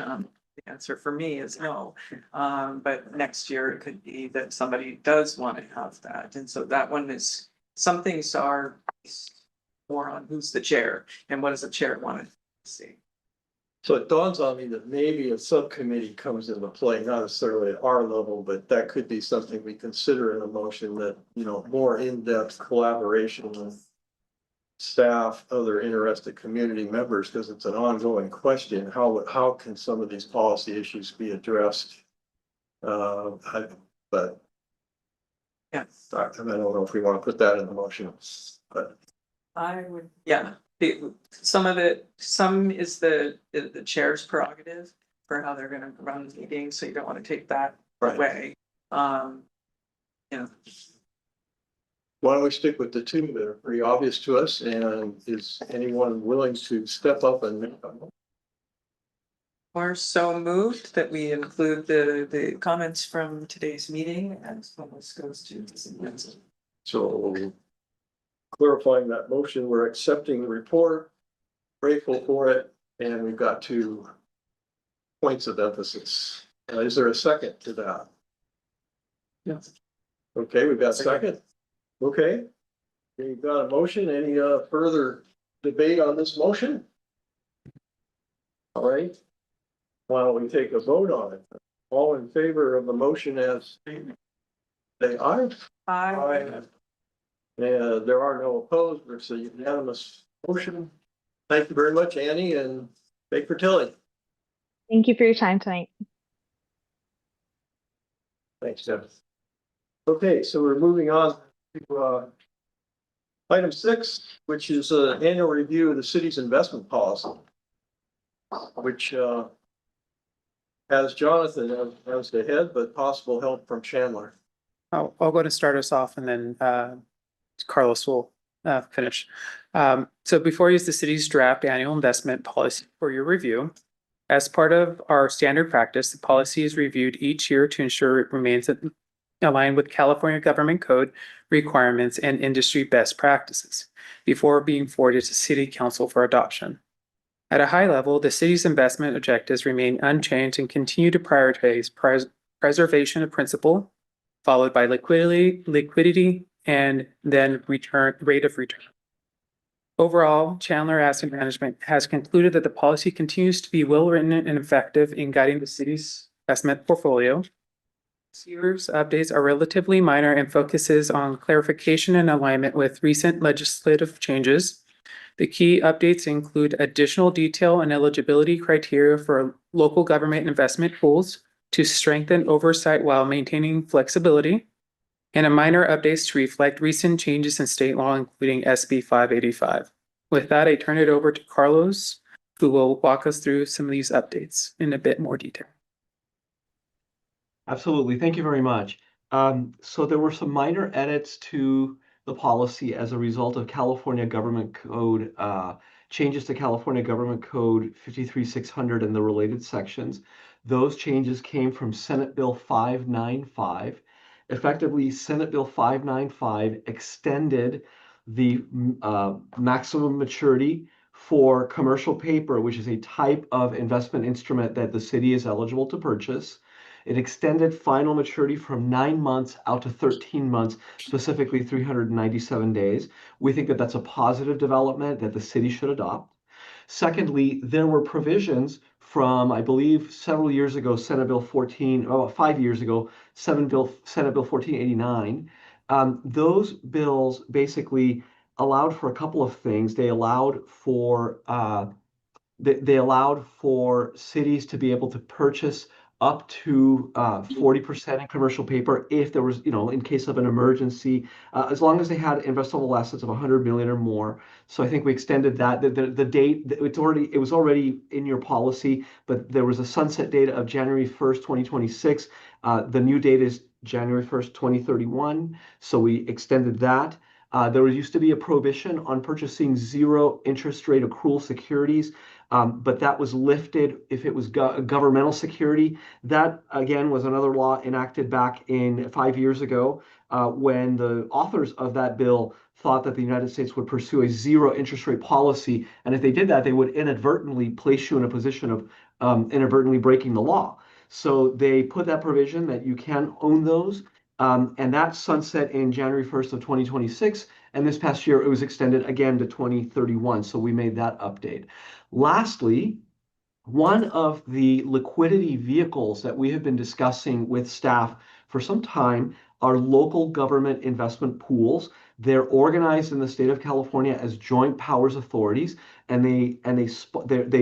The answer for me is no. But next year it could be that somebody does want to have that. And so that one is, some things are based more on who's the chair and what does the chair want to see. So it dawns on me that maybe a subcommittee comes into play, not necessarily at our level, but that could be something we consider in a motion that, you know, more in-depth collaboration with staff, other interested community members, because it's an ongoing question. How can some of these policy issues be addressed? But Yeah, I don't know if we want to put that in the motion, but I would, yeah. Some of it, some is the chair's prerogative for how they're gonna run the meeting, so you don't want to take that Right. away. You know, why don't we stick with the two that are pretty obvious to us? And is anyone willing to step up and make a motion? we're so moved that we include the comments from today's meeting as when this goes to the city council. So clarifying that motion, we're accepting the report, grateful for it, and we've got 2 points of emphasis. Is there a second to that? Yes. Okay, we've got a second. Okay. You've got a motion. Any further debate on this motion? All right. Why don't we take a vote on it? All in favor of the motion as stated, say aye. And there are no opposed. It's a unanimous motion. Thank you very much, Annie and Baker Tilly. Thank you for your time tonight. Thanks, Deb. Okay, so we're moving on to item 6, which is an annual review of the city's investment policy, which has Jonathan as the head, but possible help from Chandler. I'll go ahead and start us off and then Carlos will finish. So before you use the city's draft annual investment policy for your review, as part of our standard practice, the policy is reviewed each year to ensure it remains aligned with California government code requirements and industry best practices before being forwarded to City Council for adoption. At a high level, the city's investment objectives remain unchanged and continue to prioritize preservation of principal, followed by liquidity, and then rate of return. Overall, Chandler Asset Management has concluded that the policy continues to be well-written and effective in guiding the city's investment portfolio. This year's updates are relatively minor and focuses on clarification and alignment with recent legislative changes. The key updates include additional detail and eligibility criteria for local government investment pools to strengthen oversight while maintaining flexibility, and a minor updates to reflect recent changes in state law, including SB 585. With that, I turn it over to Carlos, who will walk us through some of these updates in a bit more detail. Absolutely. Thank you very much. So there were some minor edits to the policy as a result of California Government Code, changes to California Government Code 53600 and the related sections. Those changes came from Senate Bill 595. Effectively, Senate Bill 595 extended the maximum maturity for commercial paper, which is a type of investment instrument that the city is eligible to purchase. It extended final maturity from 9 months out to 13 months, specifically 397 days. We think that that's a positive development that the city should adopt. Secondly, there were provisions from, I believe, several years ago, 5 years ago, Senate Bill 1489. Those bills basically allowed for a couple of things. They allowed for cities to be able to purchase up to 40% in commercial paper if there was, in case of an emergency, as long as they had investable assets of 100 million or more. So I think we extended that. The date, it was already in your policy, but there was a sunset date of January 1st, 2026. The new date is January 1st, 2031. So we extended that. There used to be a prohibition on purchasing zero interest rate accrual securities, but that was lifted if it was governmental security. That, again, was another law enacted back in 5 years ago when the authors of that bill thought that the United States would pursue a zero interest rate policy. And if they did that, they would inadvertently place you in a position inadvertently breaking the law. So they put that provision that you can own those. And that sunset in January 1st of 2026. And this past year, it was extended again to 2031. So we made that update. Lastly, one of the liquidity vehicles that we have been discussing with staff for some time are local government investment pools. They're organized in the state of California as joint powers authorities, and they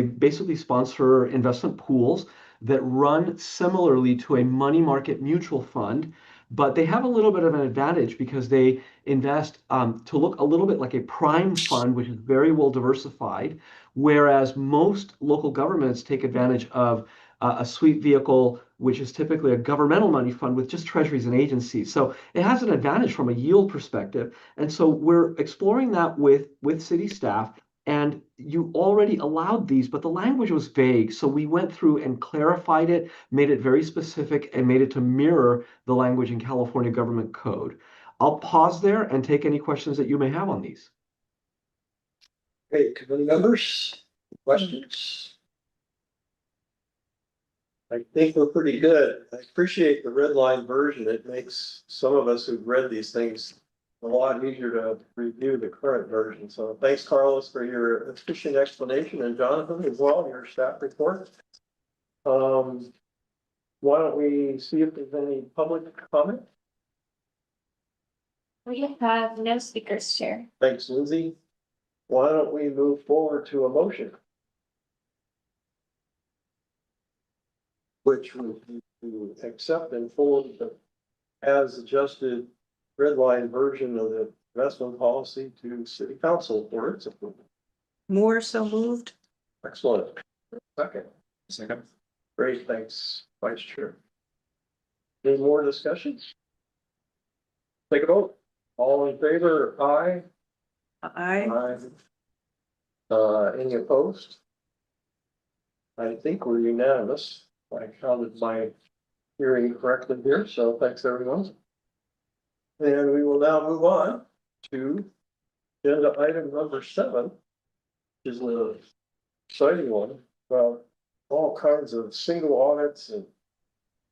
basically sponsor investment pools that run similarly to a money market mutual fund, but they have a little bit of an advantage because they invest to look a little bit like a prime fund, which is very well diversified, whereas most local governments take advantage of a sweep vehicle, which is typically a governmental money fund with just treasuries and agencies. So it has an advantage from a yield perspective. And so we're exploring that with city staff. And you already allowed these, but the language was vague. So we went through and clarified it, made it very specific, and made it to mirror the language in California government code. I'll pause there and take any questions that you may have on these. Hey, committee members, questions? I think we're pretty good. I appreciate the red line version. It makes some of us who've read these things a lot easier to review the current version. So thanks, Carlos, for your efficient explanation, and Jonathan as well, your staff report. Why don't we see if there's any public comment? We have no speakers, Chair. Thanks, Lindsay. Why don't we move forward to a motion? Which would be to accept and forward the as adjusted red line version of the investment policy to City Council for its approval. More so moved. Excellent. Second. Second. Great, thanks, Vice Chair. Any more discussion? Take a vote. All in favor, aye. I Any opposed? I think we're unanimous. I counted my hearing correctly here, so thanks everyone. And we will now move on to agenda item number 7, which is an exciting one about all kinds of single audits and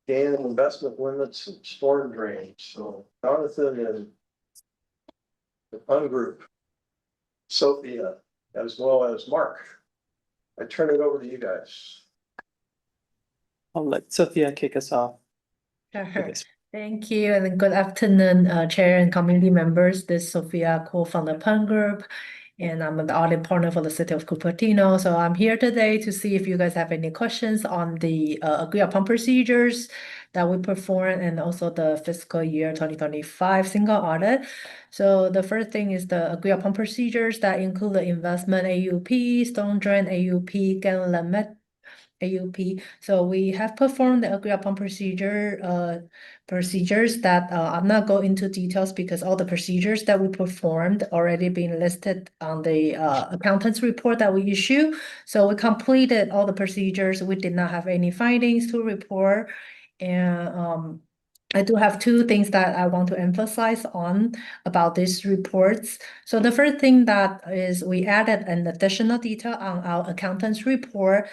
GAN investment limits and storm drains. So Jonathan and the fun group, Sophia, as well as Mark. I turn it over to you guys. I'll let Sophia kick us off. Sure. Thank you and good afternoon, Chair and community members. This is Sophia, co-founder Pun Group, and I'm the audit partner for the city of Cupertino. So I'm here today to see if you guys have any questions on the agreed upon procedures that we perform and also the fiscal year 2025 single audit. So the first thing is the agreed upon procedures that include the investment AUP, storm drain AUP, GAN limit AUP. So we have performed the agreed upon procedures that I'm not going into details because all the procedures that we performed already been listed on the accountant's report that we issue. So we completed all the procedures. We did not have any findings to report. And I do have 2 things that I want to emphasize on about these reports. So the first thing that is we added an additional detail on our accountant's report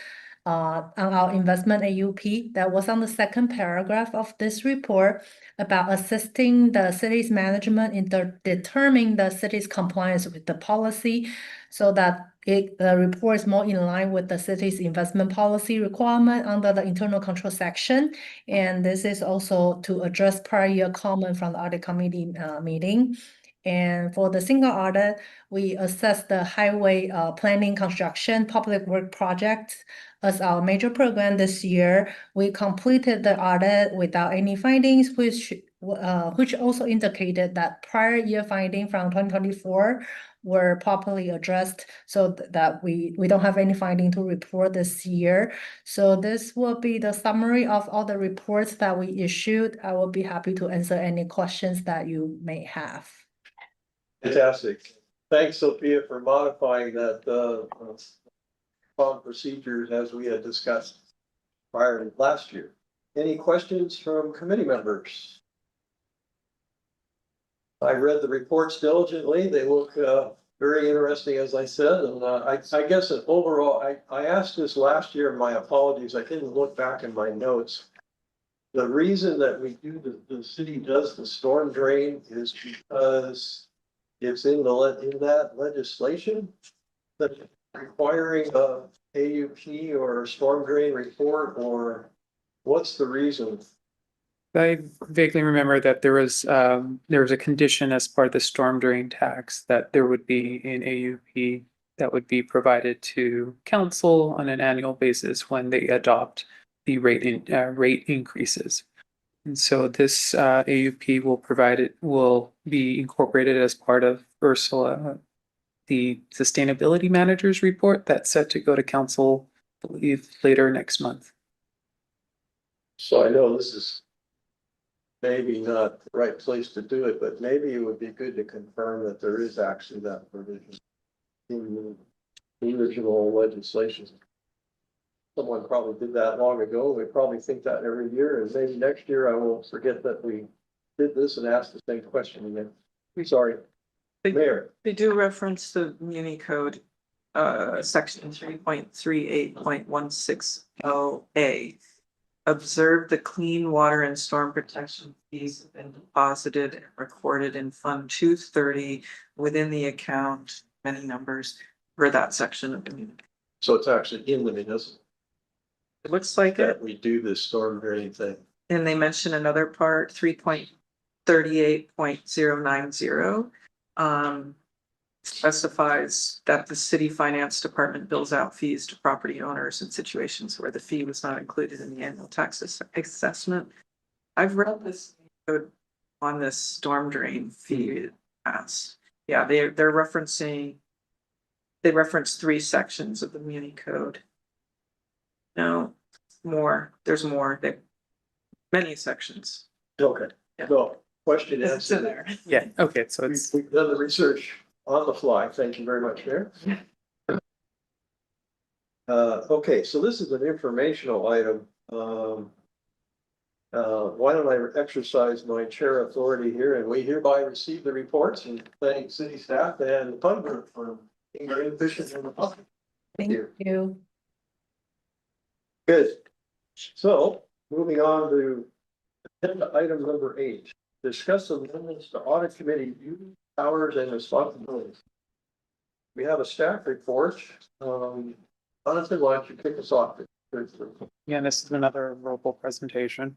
on our investment AUP that was on the second paragraph of this report about assisting the city's management in determining the city's compliance with the policy so that the report is more in line with the city's investment policy requirement under the internal control section. And this is also to address prior year comment from the audit committee meeting. And for the single audit, we assess the highway planning, construction, public work projects as our major program this year. We completed the audit without any findings, which also indicated that prior year findings from 2024 were properly addressed, so that we don't have any finding to report this year. So this will be the summary of all the reports that we issued. I will be happy to answer any questions that you may have. Fantastic. Thanks, Sophia, for modifying that procedures as we had discussed prior to last year. Any questions from committee members? I read the reports diligently. They look very interesting, as I said, and I guess that overall, I asked this last year, my apologies, I didn't look back in my notes. The reason that we do, the city does the storm drain is because it's in that legislation that requiring a AUP or storm drain report, or what's the reason? I vaguely remember that there was a condition as part of the storm drain tax that there would be an AUP that would be provided to council on an annual basis when they adopt the rate increases. And so this AUP will be incorporated as part of Ursula, the sustainability manager's report that's set to go to council, I believe, later next month. So I know this is maybe not the right place to do it, but maybe it would be good to confirm that there is actually that provision in the original legislation. Someone probably did that long ago. We probably think that every year, and maybe next year I will forget that we did this and ask the same question again. Sorry, Mayor. They do reference the Muni Code, section 3.38.160A. Observe the clean water and storm protection fees have been deposited and recorded in Fund 230 within the account, many numbers, for that section of the Muni. So it's actually in the municipal It looks like it. that we do this storm drain thing. And they mention another part, 3.38.090. Specifies that the city finance department bills out fees to property owners in situations where the fee was not included in the annual tax assessment. I've read this code on this storm drain fee pass. Yeah, they reference 3 sections of the Muni Code. No, more, there's more, many sections. Okay, Yeah. so question It's in answered. there. Yeah, okay, so it's We've done the research on the fly. Thank you very much, Mayor. Okay, so this is an informational item. Why don't I exercise my chair authority here, and we hereby receive the reports and thank city staff and the fund group for being very efficient in the public. Thank you. Good. So moving on to agenda item number 8, discuss amendments to audit committee duties, powers and responsibilities. We have a staff report. Jonathan, why don't you kick us off? Yeah, this is another roll call presentation.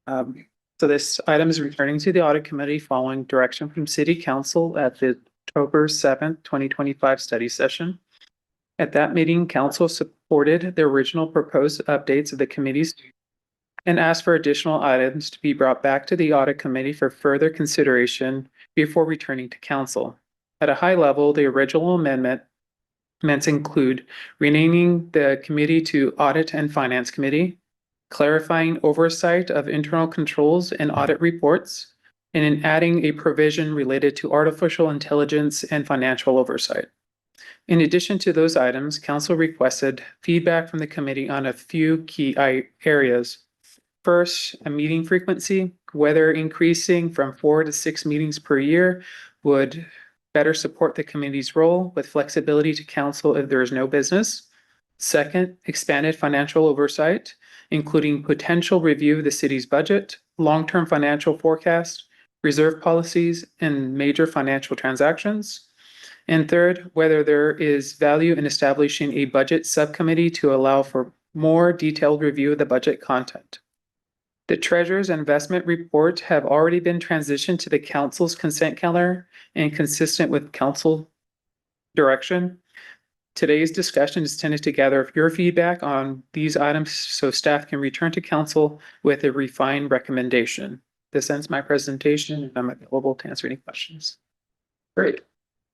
So this item is returning to the audit committee following direction from city council at the October 7th, 2025 study session. At that meeting, council supported the original proposed updates of the committees and asked for additional items to be brought back to the audit committee for further consideration before returning to council. At a high level, the original amendments include renaming the committee to Audit and Finance Committee, clarifying oversight of internal controls and audit reports, and in adding a provision related to artificial intelligence and financial oversight. In addition to those items, council requested feedback from the committee on a few key areas. First, a meeting frequency, whether increasing from 4 to 6 meetings per year would better support the committee's role with flexibility to council if there is no business. Second, expanded financial oversight, including potential review of the city's budget, long-term financial forecast, reserve policies, and major financial transactions. And third, whether there is value in establishing a budget subcommittee to allow for more detailed review of the budget content. The treasurer's investment report have already been transitioned to the council's consent calendar and consistent with council direction. Today's discussion is intended to gather your feedback on these items so staff can return to council with a refined recommendation. This ends my presentation and I'm available to answer any questions. Great.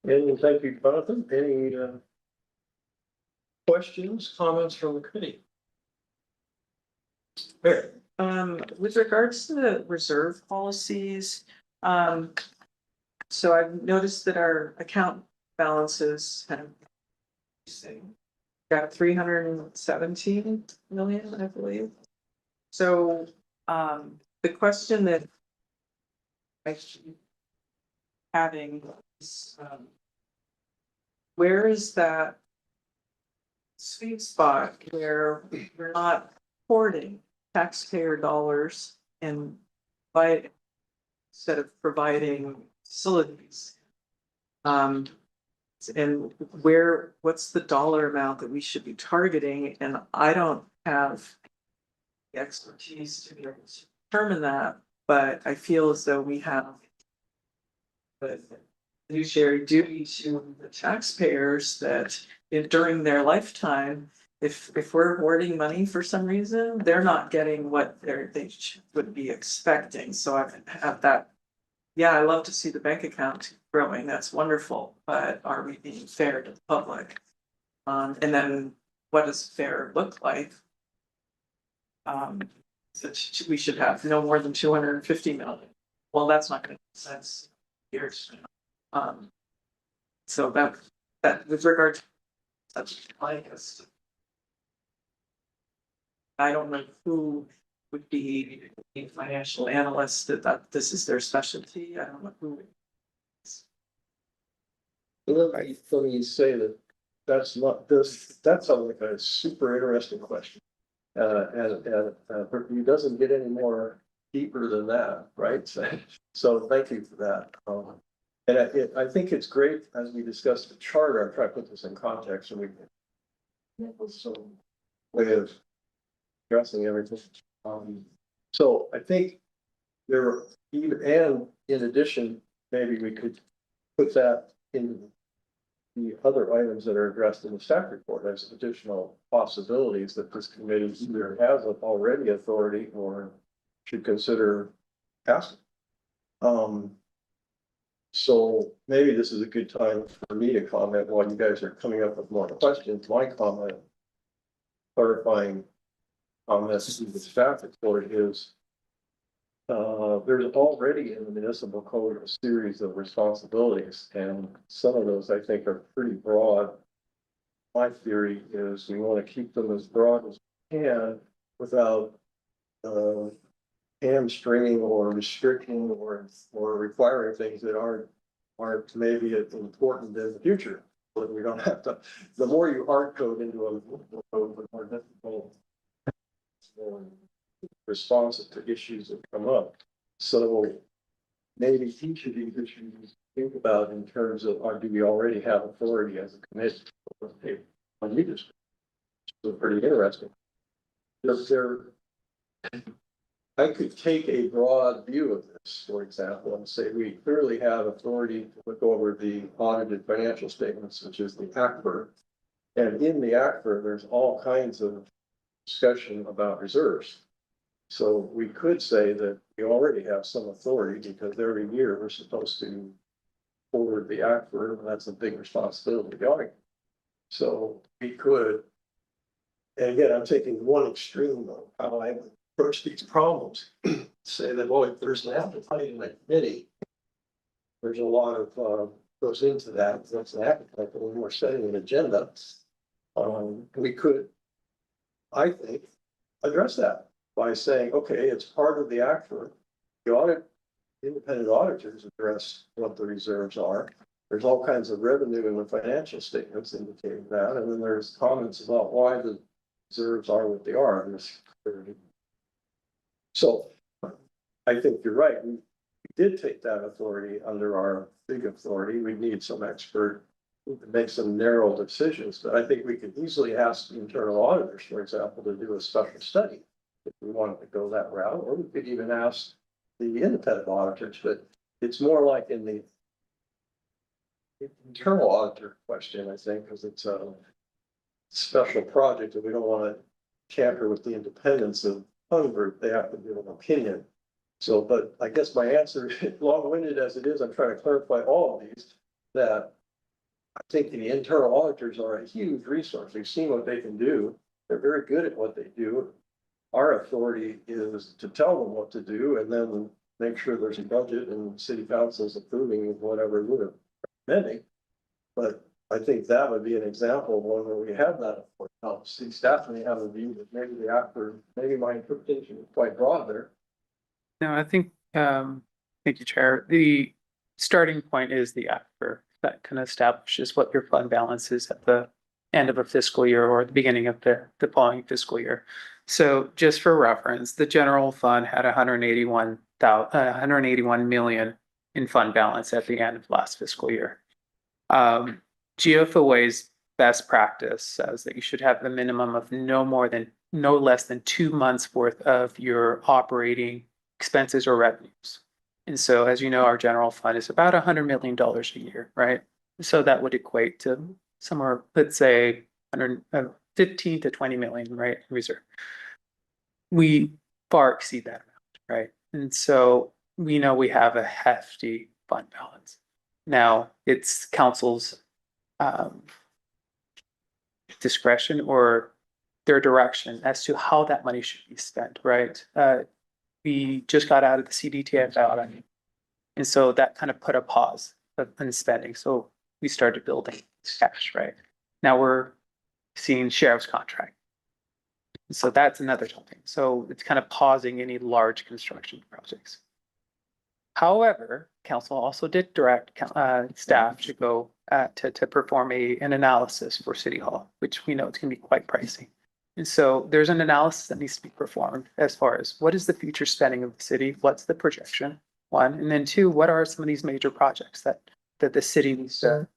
And thank you, Jonathan. Any questions, comments from the committee? Mayor. With regards to the reserve policies, so I've noticed that our account balances have got 317 million, I believe. So, the question that I keep having is, where is that sweet spot where we're not hoarding taxpayer dollars and by instead of providing facilities? And what's the dollar amount that we should be targeting? And I don't have the expertise to be able to determine that, but I feel as though we have the fiduciary duty to the taxpayers that during their lifetime, if we're hoarding money for some reason, they're not getting what would be expecting. So I've had that. Yeah, I love to see the bank account growing. That's wonderful, but are we being fair to the public? And then what does fair look like? So we should have no more than 250 million. Well, that's not gonna make sense here. So that with regard to such bias, I don't know who would be a financial analyst that this is their specialty. I don't know who. Let me say that that's not this, that sounds like a super interesting question. It doesn't get any more deeper than that, right? So thank you for that. And I think it's great, as we discussed the charter, I'm trying to put this in context and some way of addressing everything. So I think there, and in addition, maybe we could put that in the other items that are addressed in the staff report as additional possibilities that this committee either has already authority or should consider passing. So maybe this is a good time for me to comment while you guys are coming up with more questions. My comment, clarifying on this in the staff report is there's already in the municipal code a series of responsibilities, and some of those I think are pretty broad. My theory is we want to keep them as broad as we can without hamstringing or restricting or requiring things that aren't maybe as important in the future. But we don't have to. The more you hard code into a code, the more difficult responsive to issues that come up. So maybe each of these issues think about in terms of do we already have authority as a committee on leadership? So pretty interesting. I could take a broad view of this, for example, and say we clearly have authority to look over the audited financial statements, which is the ACFR. And in the ACFR, there's all kinds of discussion about reserves. So we could say that we already have some authority because every year we're supposed to forward the ACFR, and that's a big responsibility of the audit. So we could, and again, I'm taking one extreme of how I would approach these problems. Say that, well, if there's an appetite in the committee, there's a lot of goes into that. That's an appetite, but when we're setting an agenda, we could, I think, address that by saying, okay, it's part of the ACFR. The audit, independent auditors address what the reserves are. There's all kinds of revenue in the financial statements indicating that, and then there's comments about why the reserves are what they are. So I think you're right. We did take that authority under our big authority. We need some expert to make some narrow decisions, but I think we could easily ask the internal auditors, for example, to do a special study if we wanted to go that route, or we could even ask the independent auditors, but it's more like in the internal auditor question, I think, because it's a special project and we don't want to tamper with the independence of one group. They have to give an opinion. So, but I guess my answer, long-winded as it is, I'm trying to clarify all of these, that I think the internal auditors are a huge resource. We've seen what they can do. They're very good at what they do. Our authority is to tell them what to do and then make sure there's a budget and city council's approving of whatever we're recommending. But I think that would be an example of one where we have that authority. Now, city staff may have a view that maybe the after, maybe my interpretation is quite broad there. No, I think, thank you, Chair. The starting point is the ACFR. that kind of establishes what your fund balance is at the end of a fiscal year or the beginning of the following fiscal year. So just for reference, the general fund had 181 million in fund balance at the end of last fiscal year. GFOA's best practice says that you should have the minimum of no less than 2 months worth of your operating expenses or revenues. And so, as you know, our general fund is about $100 million a year, right? So that would equate to somewhere, let's say, 115 to 20 million, right, in reserve. We far exceed that amount, right? And so we know we have a hefty fund balance. Now, it's council's discretion or their direction as to how that money should be spent, right? We just got out of the CDTF audit, and so that kind of put a pause in spending. So we started building cash, right? Now we're seeing sheriff's contract. So that's another topic. So it's kind of pausing any large construction projects. However, council also did direct staff to go to perform an analysis for City Hall, which we know it's going to be quite pricey. And so there's an analysis that needs to be performed as far as what is the future spending of the city? What's the projection? One, and then two, what are some of these major projects that the city needs to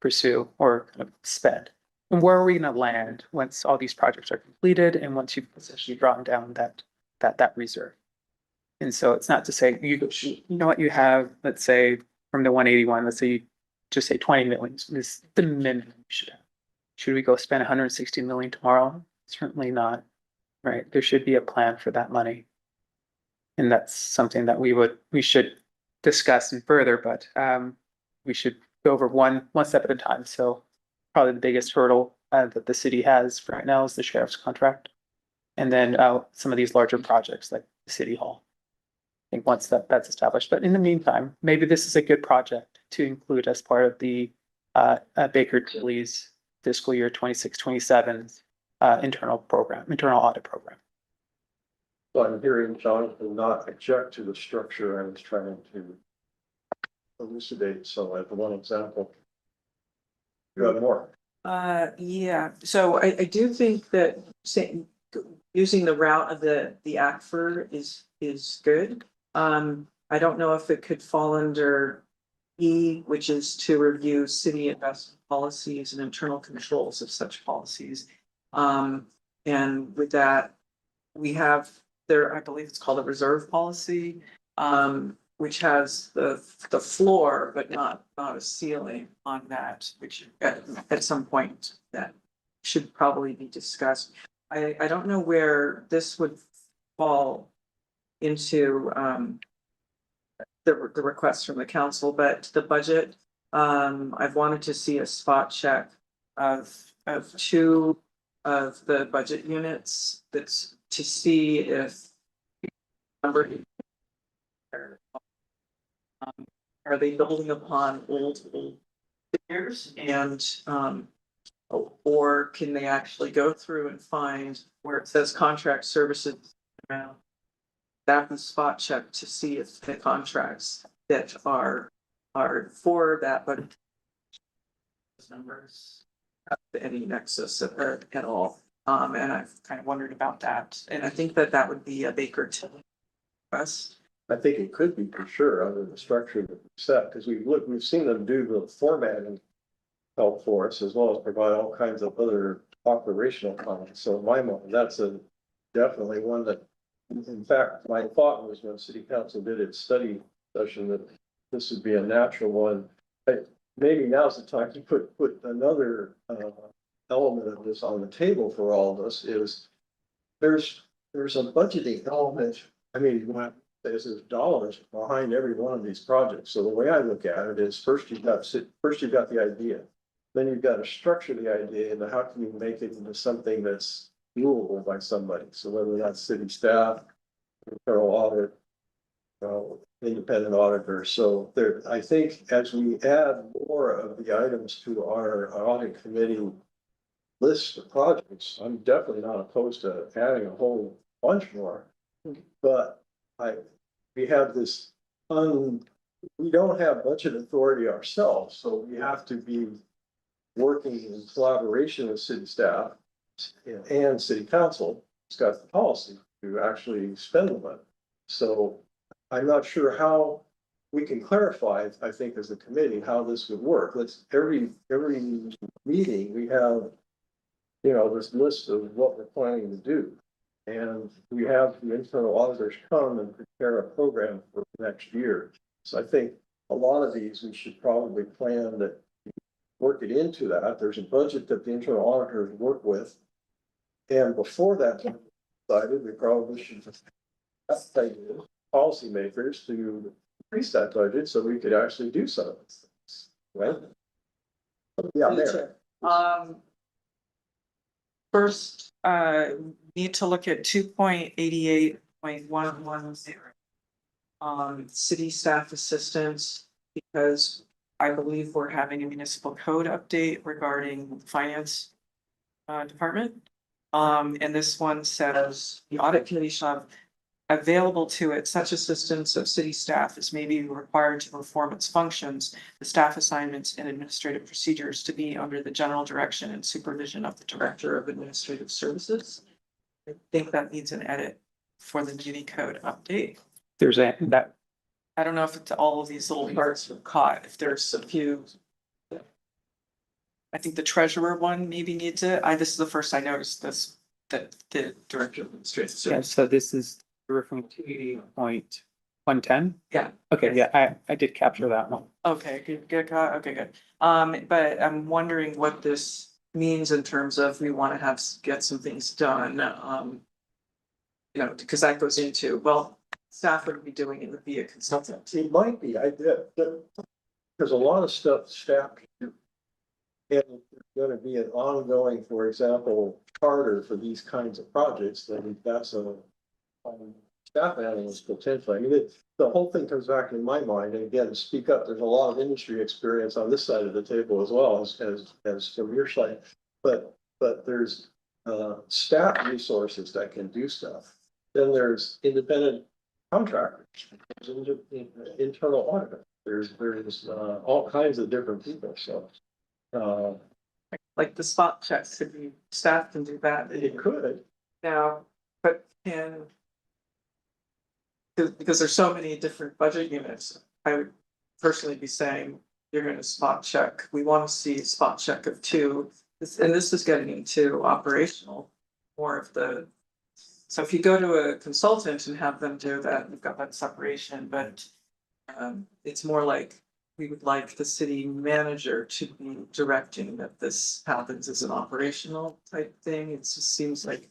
pursue or kind of spend? And where are we going to land once all these projects are completed and once you've essentially drawn down that reserve? And so it's not to say you know what you have, let's say from the 181, let's say you just say 20 million is the minimum you should have. Should we go spend 160 million tomorrow? Certainly not, right? There should be a plan for that money. And that's something that we should discuss and further, but we should go over one step at a time. So probably the biggest hurdle that the city has right now is the sheriff's contract. And then some of these larger projects like the City Hall. I think once that's established, but in the meantime, maybe this is a good project to include as part of the Baker Tilly's fiscal year 26-27 internal audit program. So I'm hearing Jonathan not object to the structure I was trying to elucidate. So as one example, you have more. Yeah, so I do think that using the route of the ACFR is good. I don't know if it could fall under E, which is to review city investment policies and internal controls of such policies. And with that, we have there, I believe it's called a reserve policy, which has the floor, but not a ceiling on that, which at some point that should probably be discussed. I don't know where this would fall into the request from the council, but the budget, I've wanted to see a spot check of two of the budget units that's to see if number are they building upon old figures and or can they actually go through and find where it says contract services amount, that and spot check to see if the contracts that are for that, but numbers have any nexus at all. And I've kind of wondered about that. And I think that would be a Baker Tilly request. I think it could be for sure under the structure that we set, because we've seen them do the formatting help for us as well as provide all kinds of other operational comments. So in my mind, that's definitely one that, in fact, my thought was when City Council did its study session that this would be a natural one. Maybe now's the time to put another element of this on the table for all of us is there's a budgeting element. I mean, there's dollars behind every one of these projects. So the way I look at it is first you've got the idea, then you've got to structure the idea and how can you make it into something that's doable by somebody. So whether that's city staff, internal audit, independent auditor. So there, I think as we add more of the items to our audit committee list of projects, I'm definitely not opposed to adding a whole bunch more. But we have this we don't have budget authority ourselves, so we have to be working in collaboration with city staff and city council, who's got the policy to actually spend the money. So I'm not sure how we can clarify, I think, as a committee, how this would work. Every meeting, we have, this list of what we're planning to do. And we have the internal auditors come and prepare a program for next year. So I think a lot of these, we should probably plan that, work it into that. There's a budget that the internal auditors work with. And before that decided, we probably should ask policymakers to increase that budget so we could actually do some of these things. Right? Yeah, Mayor. First, need to look at 2.88.110. City staff assistance, because I believe we're having a municipal code update regarding finance department. And this one says the audit committee shall have available to it such assistance of city staff as may be required to perform its functions, the staff assignments and administrative procedures to be under the general direction and supervision of the Director of Administrative Services. I think that needs an edit for the muni code update. There's that, I don't know if it's all of these little parts were caught, if there's a few. I think the treasurer one maybe needs it. This is the first I noticed this, that the Director of Administrative yeah, Services. so this is referring to 80.110. Yeah. Okay, yeah, I did capture that one. Okay, good, okay, good. But I'm wondering what this means in terms of we want to get some things done, because that goes into, well, staff would be doing it via consultant. It might be, there's a lot of stuff staff can do. And there's gonna be an ongoing, for example, charter for these kinds of projects, then that's a staff analyst potentially. I mean, the whole thing comes back in my mind, and again, speak up, there's a lot of industry experience on this side of the table as well as from your side. But there's staff resources that can do stuff. Then there's independent contractors, there's internal auditors, there's all kinds of different people, so. Like the spot checks, could be, staff can do that. It could. Now, but because there's so many different budget units, I would personally be saying, you're gonna spot check, we wanna see a spot check of 2. And this is getting into operational, more of the. So if you go to a consultant and have them do that, you've got that separation, but it's more like we would like the city manager to be directing that this happens as an operational type thing. It just seems like,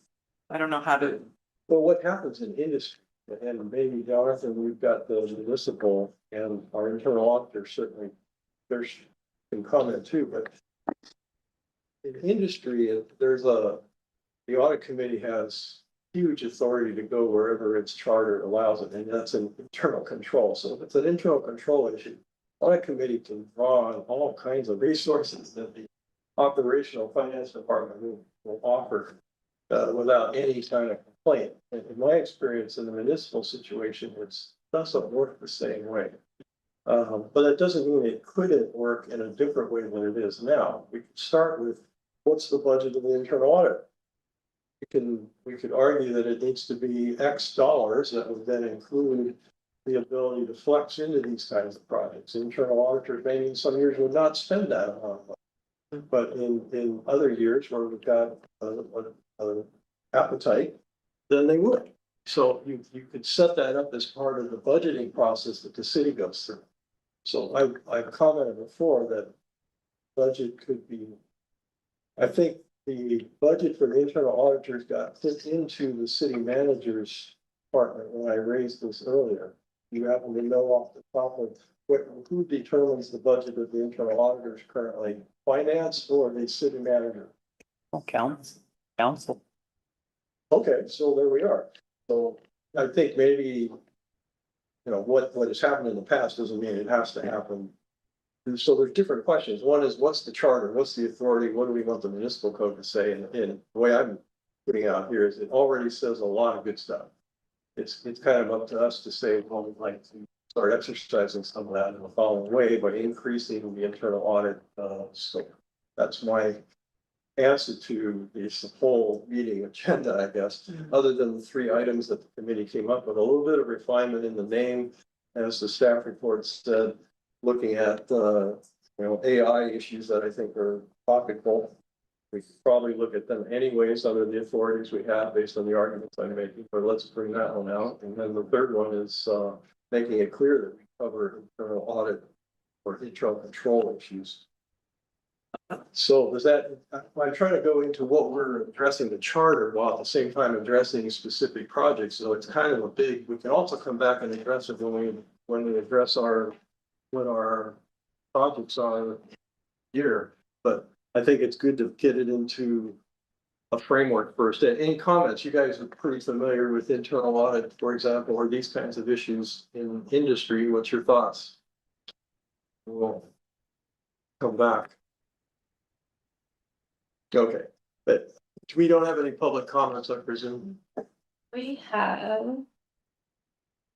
I don't know how to. Well, what happens in industry, and maybe Jonathan, we've got the municipal and our internal auditor certainly, there's some comment too, but in industry, the audit committee has huge authority to go wherever its charter allows it, and that's an internal control. So if it's an internal control issue, audit committee can draw on all kinds of resources that the operational finance department will offer without any kind of complaint. And in my experience in the municipal situation, it doesn't work the same way. But it doesn't mean it couldn't work in a different way than it is now. We could start with what's the budget of the internal audit? We could argue that it needs to be X dollars that would then include the ability to flex into these kinds of projects. Internal auditors maybe in some years would not spend that amount, but in other years where we've got an appetite, then they would. So you could set that up as part of the budgeting process that the city goes through. So I've commented before that budget could be, I think the budget for the internal auditors got put into the city manager's department when I raised this earlier. You happen to know off the top of who determines the budget of the internal auditors currently, finance or the city manager? Oh, council. Okay, so there we are. So I think maybe, what has happened in the past doesn't mean it has to happen. And so there's different questions. One is, what's the charter? What's the authority? What do we want the municipal code to say? And the way I'm putting out here is it already says a lot of good stuff. It's kind of up to us to say, well, we'd like to start exercising some of that in the following way by increasing the internal audit. So that's my answer to this whole meeting agenda, I guess, other than the three items that the committee came up with, a little bit of refinement in the name, as the staff report said, looking at, AI issues that I think are topical. We could probably look at them anyways, under the authorities we have based on the arguments I'm making, but let's bring that one out. And then the third one is, making it clear that we cover internal audit or internal control issues. So does that, I'm trying to go into what we're addressing the charter while at the same time addressing specific projects. So it's kind of a big, we can also come back and address it when we address what our projects are here. But I think it's good to get it into a framework first. And any comments, you guys are pretty familiar with internal audit, for example, or these kinds of issues in industry. What's your thoughts? We'll come back. Okay, but we don't have any public comments, I presume. We have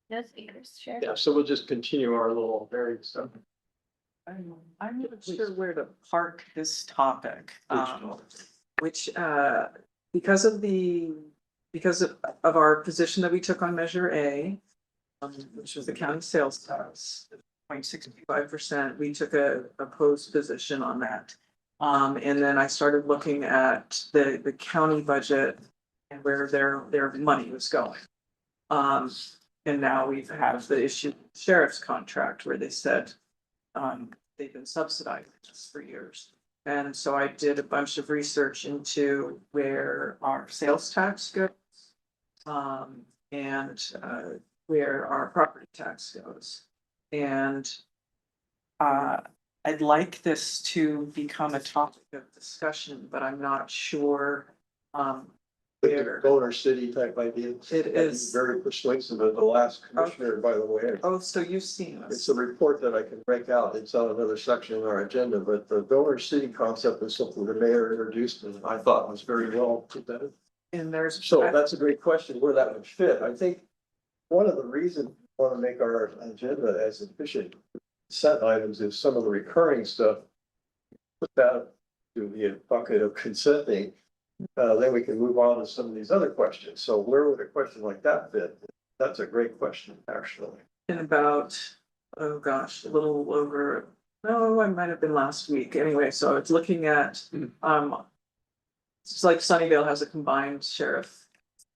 no speakers, Chair. Yeah, so we'll just continue our little very stuff. I'm not sure where to park this topic, which, because of our position that we took on Measure A, which was the county sales tax, 0.65%, we took a opposed position on that. And then I started looking at the county budget and where their money was going. And now we've had the issue sheriff's contract where they said, they've been subsidizing this for years. And so I did a bunch of research into where our sales tax goes. And where our property tax goes. And I'd like this to become a topic of discussion, but I'm not sure where. Donor city type idea. It is. Very persuasive of the last commissioner, by the way. Oh, so you've seen It's this. a report that I can break out. It's on another section in our agenda, but the donor city concept is something the mayor introduced and I thought was very well presented. And there's. So that's a great question where that would fit. I think one of the reasons we want to make our agenda as efficient set items is some of the recurring stuff. Put that to the bucket of consenting. Then we can move on to some of these other questions. So where would a question like that fit? That's a great question, actually. In about, oh gosh, a little over, no, I might have been last week. Anyway, so it's looking at, it's like Sunnyvale has a combined sheriff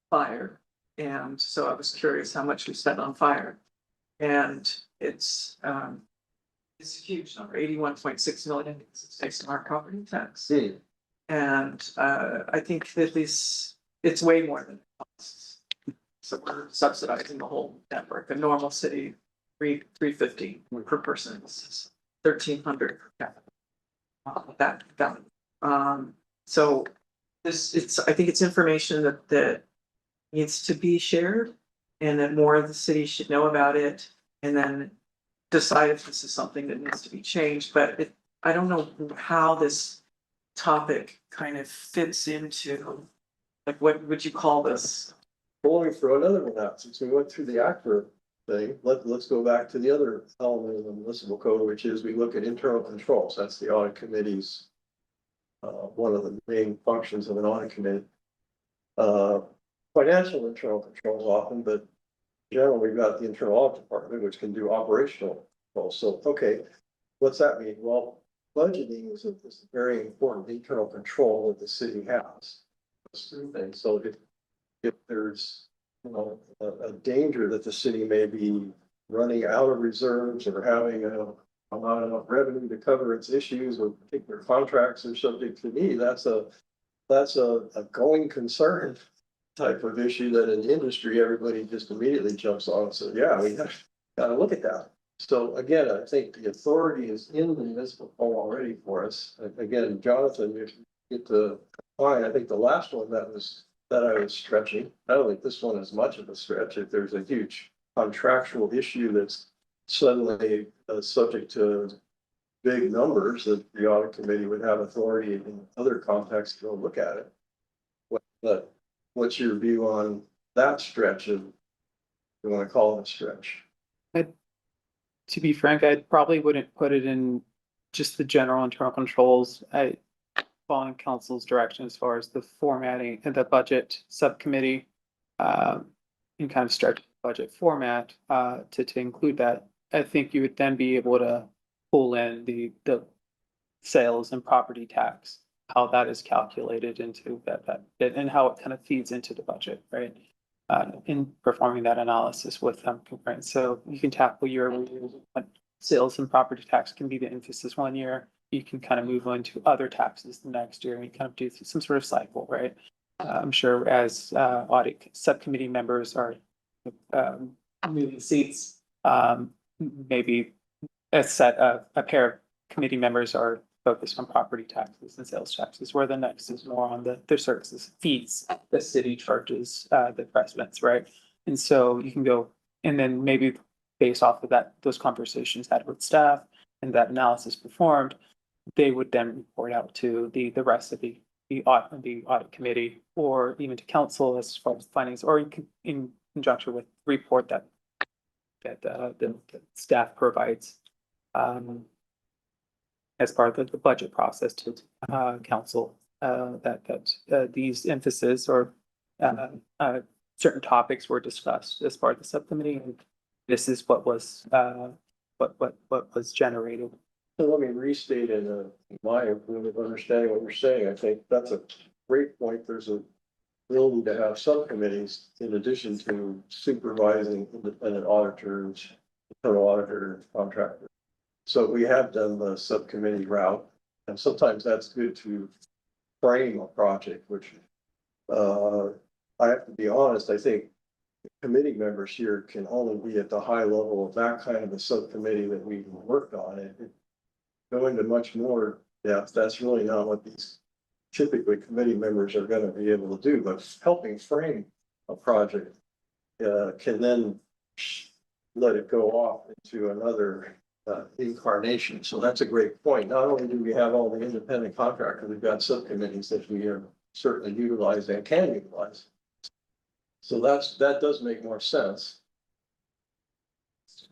fire. And so I was curious how much we spent on fire. And it's a huge number, 81.6 million, it's based on our property tax. And I think that it's way more than it costs. So we're subsidizing the whole network. A normal city, $350 per person, is $1,300 per capita. So I think it's information that needs to be shared, and that more of the city should know about it, and then decide if this is something that needs to be changed. But I don't know how this topic kind of fits into, like, what would you call this? Well, let me throw another one out. Since we went through the actor thing, let's go back to the other element of the municipal code, which is we look at internal controls. That's the audit committee's one of the main functions of an audit committee. Financial internal controls often, but generally we've got the internal audit department, which can do operational controls. So, okay, what's that mean? Well, budgeting is a very important internal control that the city has. Things. So if there's a danger that the city may be running out of reserves or having not enough revenue to cover its issues, or particular contracts are subject to need, that's a going concern type of issue that in industry everybody just immediately jumps on. So yeah, we gotta look at that. So again, I think the authority is in the municipal code already for us. Again, Jonathan, if you get to find, I think the last one that I was stretching, I don't think this one is much of a stretch. If there's a huge contractual issue that's suddenly subject to big numbers, that the audit committee would have authority in other contexts to go look at it. But what's your view on that stretch of, you want to call it a stretch? to be frank, I probably wouldn't put it in just the general internal controls. I following council's direction as far as the formatting and the budget subcommittee. And kind of start the budget format, to include that. I think you would then be able to pull in the sales and property tax, how that is calculated into that and how it kind of feeds into the budget, right? In performing that analysis with them, right? So you can tackle your sales and property tax can be the emphasis one year. You can kind of move on to other taxes the next year and you kind of do some sort of cycle, right? I'm sure as audit subcommittee members are moving seats, maybe a pair of committee members are focused on property taxes and sales taxes, where the next is more on the services fees, the city charges, the precedents, right? And so you can go, and then maybe based off of that, those conversations had with staff and that analysis performed, they would then report out to the rest of the audit committee or even to council as far as findings, or in conjunction with report that the staff provides as part of the budget process to council, that these emphasis or certain topics were discussed as part of the subcommittee. And this is what was generated. So let me restate in my way of understanding what you're saying. I think that's a great point. There's a ability to have subcommittees in addition to supervising independent auditors, internal auditor, contractor. So we have done the subcommittee route, and sometimes that's good to frame a project, which I have to be honest, I think committee members here can only be at the high level of that kind of a subcommittee that we worked on. It go into much more depth. That's really not what these typically committee members are going to be able to do, but helping frame a project can then let it go off into another incarnation. So that's a great point. Not only do we have all the independent contractors, we've got subcommittees that we are certainly utilized and can utilize. So that does make more sense.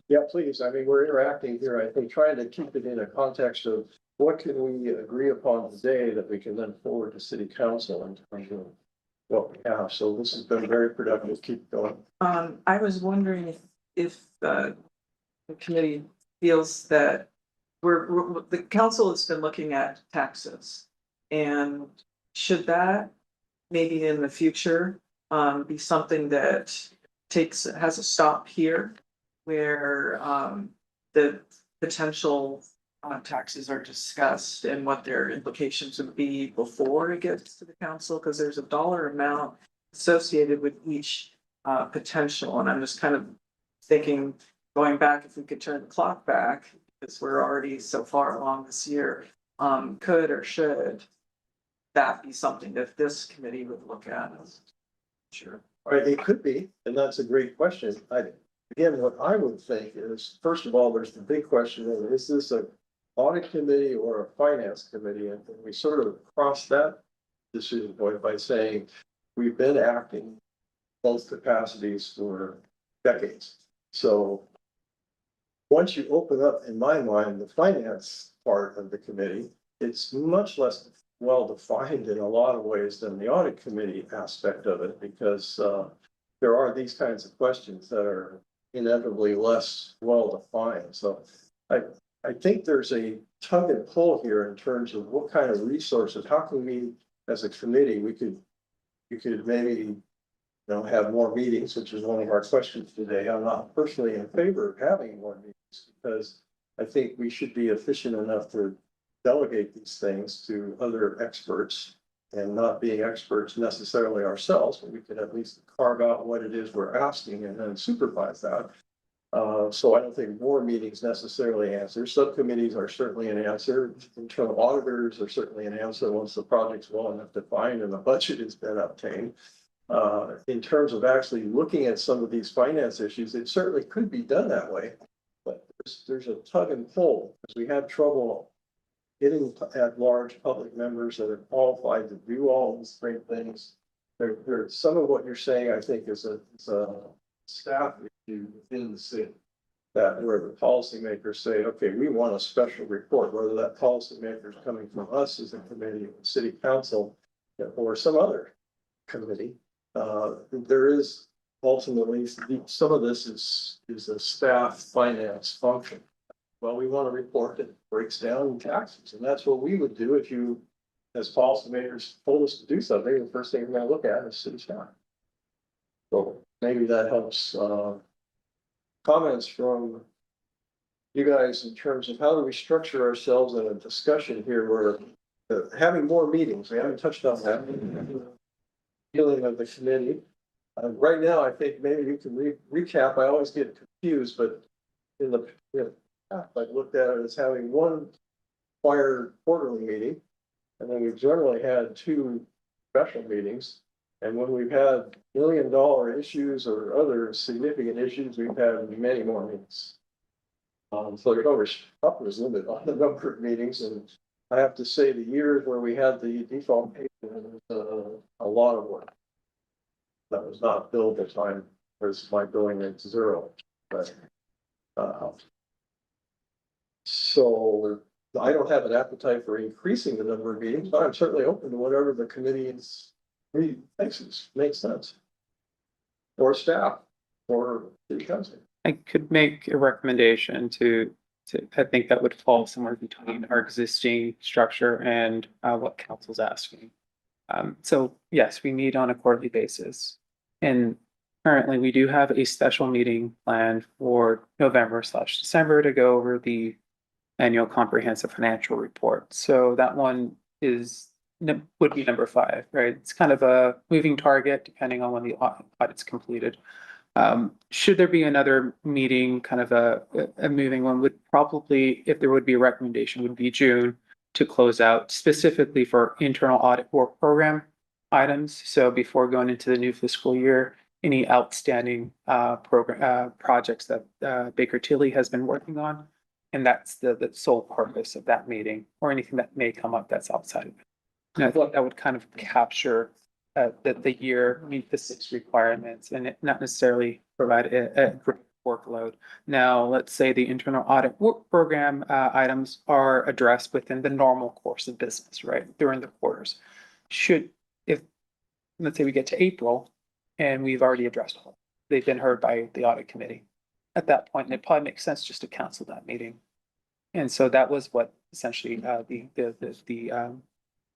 Yeah, please. I mean, we're interacting here. I think trying to keep it in a context of what can we agree upon today that we can then forward to city council in terms of what we have. So this has been very productive. Keep going. I was wondering if the committee feels that the council has been looking at taxes, and should that maybe in the future be something that has a stop here, where the potential taxes are discussed and what their implications would be before it gets to the council, because there's a dollar amount associated with each potential. And I'm just kind of thinking, going back, if we could turn the clock back, because we're already so far along this year, could or should that be something that this committee would look at? Sure. All right, it could be, and that's a great question. Again, what I would think is, first of all, there's the big question of, is this an audit committee or a finance committee? And we sort of cross that decision point by saying we've been acting both capacities for decades. So once you open up, in my mind, the finance part of the committee, it's much less well defined in a lot of ways than the audit committee aspect of it, because there are these kinds of questions that are inevitably less well defined. So I think there's a tug and pull here in terms of what kind of resources, how can we, as a committee, we could maybe have more meetings, which is one of our questions today. I'm not personally in favor of having more meetings, because I think we should be efficient enough to delegate these things to other experts, and not being experts necessarily ourselves, but we could at least carve out what it is we're asking and then supervise that. So I don't think more meetings necessarily answer. Subcommittees are certainly an answer. Internal auditors are certainly an answer once the project's well enough defined and the budget has been obtained. In terms of actually looking at some of these finance issues, it certainly could be done that way, but there's a tug and pull, because we have trouble getting at large public members that are qualified to do all these great things. There's some of what you're saying, I think, is a staff issue within the city. that where the policymakers say, okay, we want a special report, whether that policymaker is coming from us as a committee, city council, or some other committee. There is ultimately, some of this is a staff finance function. Well, we want a report that breaks down taxes, and that's what we would do if you, as policymakers, told us to do something. The first thing we're gonna look at is city staff. So maybe that helps, comments from you guys in terms of how do we structure ourselves in a discussion here where having more meetings, we haven't touched on that. Feeling of the committee. Right now, I think maybe you can recap. I always get confused, but in the, I looked at it as having one required quarterly meeting. And then we've generally had 2 special meetings. And when we've had $1 million issues or other significant issues, we've had many more meetings. So there's no upper limit on the number of meetings. And I have to say the years where we had the default payment was a lot of work. That was not billed at the time, was my billing at 0. But so I don't have an appetite for increasing the number of meetings, but I'm certainly open to whatever the committee thinks makes sense. Or staff, or city council. I could make a recommendation to, I think that would fall somewhere between our existing structure and what council's asking. So yes, we meet on a quarterly basis. And currently we do have a special meeting planned for November/December to go over the annual comprehensive financial report. So that one would be number 5, right? It's kind of a moving target depending on when the audit's completed. Should there be another meeting, kind of a moving one, would probably, if there would be a recommendation, would be June to close out specifically for internal audit work program items. So before going into the new fiscal year, any outstanding projects that Baker Tilly has been working on. And that's the sole purpose of that meeting, or anything that may come up that's outside of it. And I thought that would kind of capture the year, meet the 6 requirements, and it not necessarily provide a great workload. Now, let's say the internal audit work program items are addressed within the normal course of business, right, during the quarters. If, let's say we get to April and we've already addressed all, they've been heard by the audit committee. At that point, it probably makes sense just to cancel that meeting. And so that was what essentially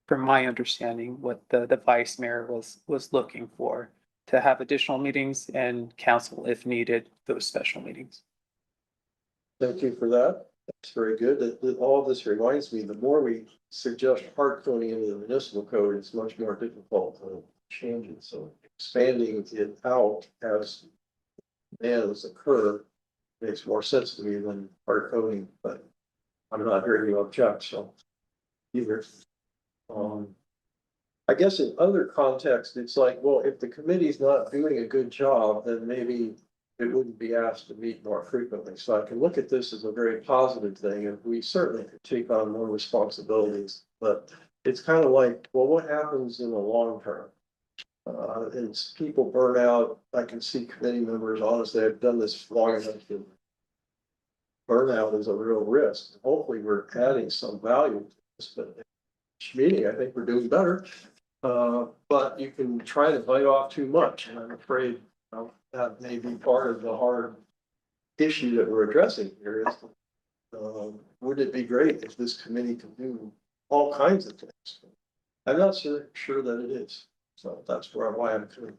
from my understanding, what the vice mayor was looking for, to have additional meetings and council, if needed, those special meetings. Thank you for that. That's very good. All of this reminds me, the more we suggest hard coding into the municipal code, it's much more difficult to change it. So expanding it out as occur makes more sense to me than hard coding, but I'm not hearing you object, so either. I guess in other contexts, it's like, well, if the committee's not doing a good job, then maybe it wouldn't be asked to meet more frequently. So I can look at this as a very positive thing, and we certainly could take on more responsibilities. But it's kind of like, well, what happens in the long term? As people burn out, I can see committee members, honestly, I've done this long enough to burnout is a real risk. Hopefully we're adding some value to this, but each meeting, I think we're doing better. But you can try to bite off too much, and I'm afraid that may be part of the hard issue that we're addressing here is, would it be great if this committee could do all kinds of things? I'm not sure that it is. So that's why I'm coming.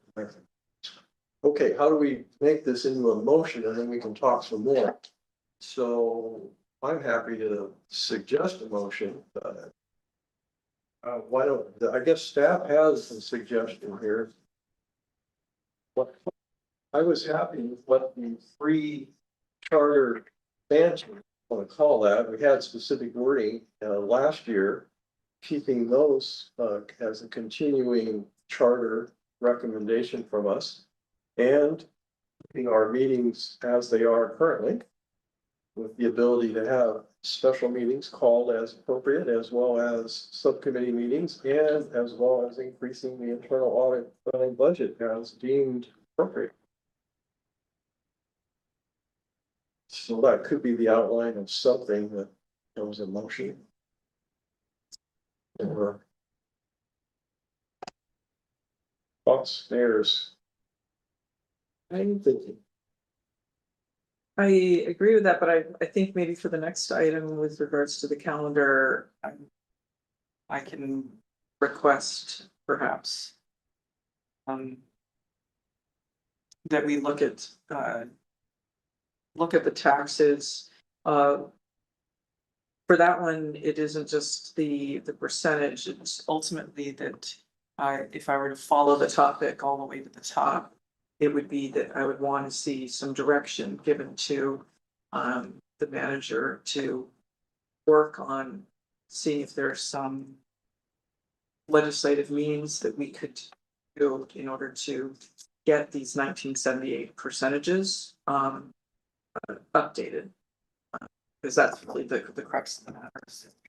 Okay, how do we make this into a motion, and then we can talk some more? So I'm happy to suggest a motion. Why don't, I guess staff has a suggestion here. I was happy with what the free charter expansion, I want to call that. We had specific wording last year, keeping those as a continuing charter recommendation from us, and keeping our meetings as they are currently, with the ability to have special meetings called as appropriate, as well as subcommittee meetings, and as well as increasing the internal audit budget as deemed appropriate. So that could be the outline of something that comes in motion. Or thoughts, there's. I'm thinking. I agree with that, but I think maybe for the next item with regards to the calendar, I can request perhaps that we look at the taxes. For that one, it isn't just the percentage, it's ultimately that if I were to follow the topic all the way to the top, it would be that I would want to see some direction given to the manager to work on seeing if there's some legislative means that we could do in order to get these 1978 percentages updated. Because that's really the crux of the matter.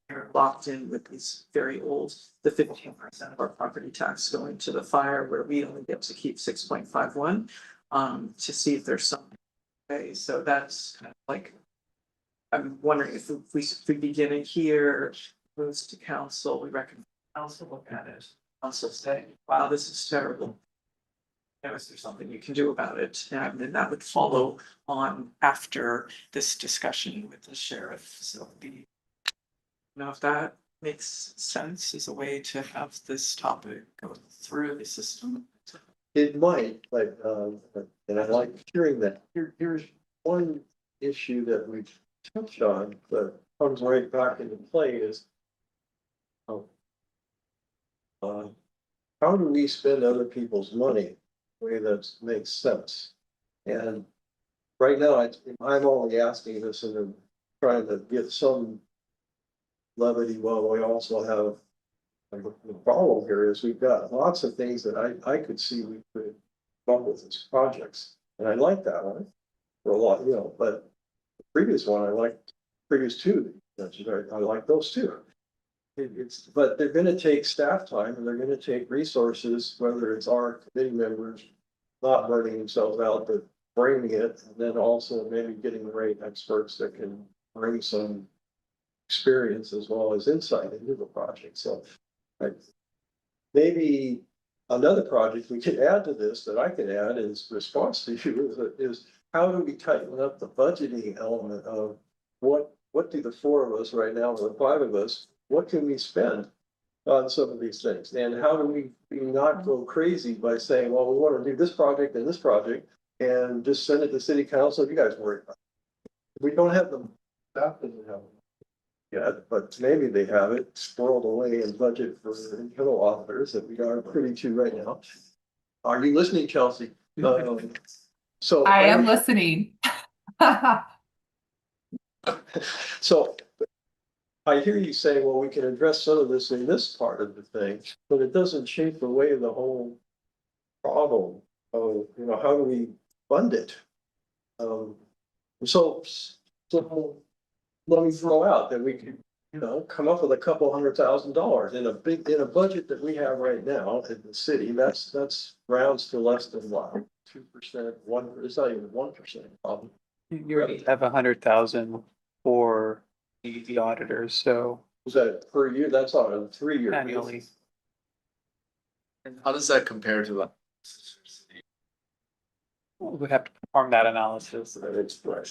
We're locked in with these very old, the 15% of our property tax going to the fire where we only get to keep 6.51 to see if there's some way. So that's kind of like, I'm wondering if we begin it here, moves to council, we recommend council look at it. Council say, wow, this is terrible. Is there something you can do about it? And then that would follow on after this discussion with the sheriff. So you know, if that makes sense as a way to have this topic go through the system. It might, but and I like hearing that. Here's one issue that we've touched on, but comes right back into play is how do we spend other people's money in a way that makes sense? And right now, I'm only asking this and I'm trying to get some levity while we also have the problem here is we've got lots of things that I could see we could come up with as projects. And I like that one for a lot, you know, but the previous one, I liked previous two. I like those too. But they're gonna take staff time and they're gonna take resources, whether it's our committee members not burning themselves out, but bringing it, and then also maybe getting the right experts that can bring some experience as well as insight into the project. So maybe another project we could add to this that I could add is response to you is how do we tighten up the budgeting element of what do the four of us right now, or the five of us, what can we spend on some of these things? And how do we not go crazy by saying, well, we want to do this project and this project and just send it to city council, you guys worry about it. We don't have them, staff doesn't have them yet, but maybe they have it squirreled away in budget for internal auditors that we are privy to right now. Are you listening, Chelsea? So I am listening. So I hear you say, well, we can address some of this in this part of the thing, but it doesn't shape away the whole problem of, you know, how do we fund it? So let me throw out that we could, you know, come up with a couple $100,000 in a budget that we have right now in the city. That's rounds to less than what, 2%, it's not even 1% problem. You already have 100,000 for the auditors, so Was that per year? That's on a 3-year. annually. And how does that compare to like? We have to perform that analysis. It's right.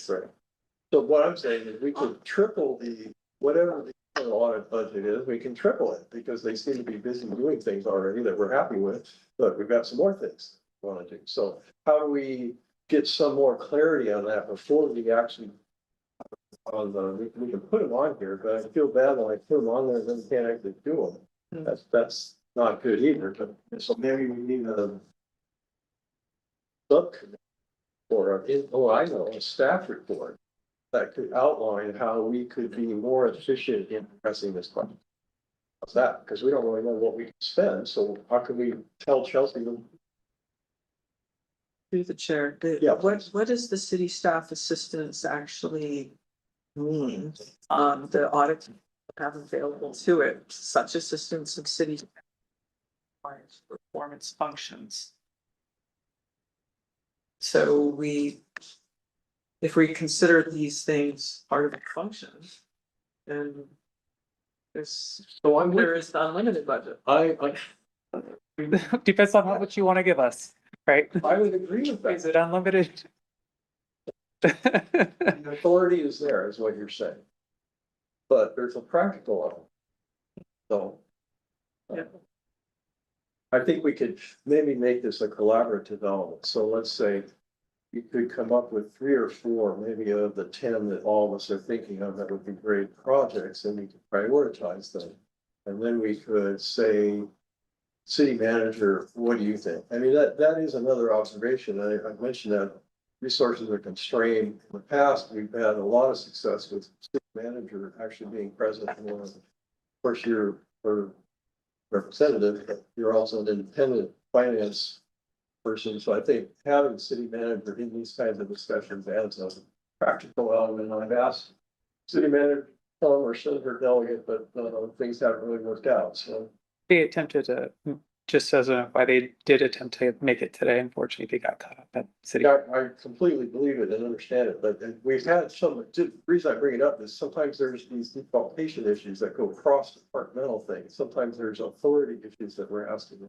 So what I'm saying is we could triple whatever the audit budget is, we can triple it because they seem to be busy doing things already that we're happy with, but we've got some more things we want to do. So how do we get some more clarity on that before we actually we can put them on here, but I feel bad when I put them on there and then can't actually do them. That's not good either, but so maybe we need a subcommittee or I know, a staff report that could outline how we could be more efficient in addressing this question. How's that? Because we don't really know what we can spend, so how can we tell Chelsea? Through the chair, Yeah. what does the city staff assistance actually mean? The audit have available to it, such assistance of city performance functions. So we if we consider these things part of the functions, then there's, So I'm there with, is the unlimited budget. I Depends on how much you want to give us, right? I would agree with Is that. it unlimited? The authority is there, is what you're saying. But there's a practical element. So. Yeah. I think we could maybe make this a collaborative element. So let's say you could come up with 3 or 4, maybe of the 10 that all of us are thinking of that would be great projects, and we could prioritize them. And then we could say, city manager, what do you think? I mean, that is another observation. I mentioned that resources are constrained. In the past, we've had a lot of success with city manager actually being present. Of course, you're representative, but you're also an independent finance person. So I think having city manager in these kinds of discussions adds a practical element. I've asked city manager, or senator delegate, but things haven't really worked out. So They attempted to, just as a, why they did attempt to make it today, unfortunately, they got caught up at city. yeah, I completely believe it and understand it, but we've had some, the reason I bring it up is sometimes there's these defaultation issues that go across departmental things. Sometimes there's authority issues that we're asking.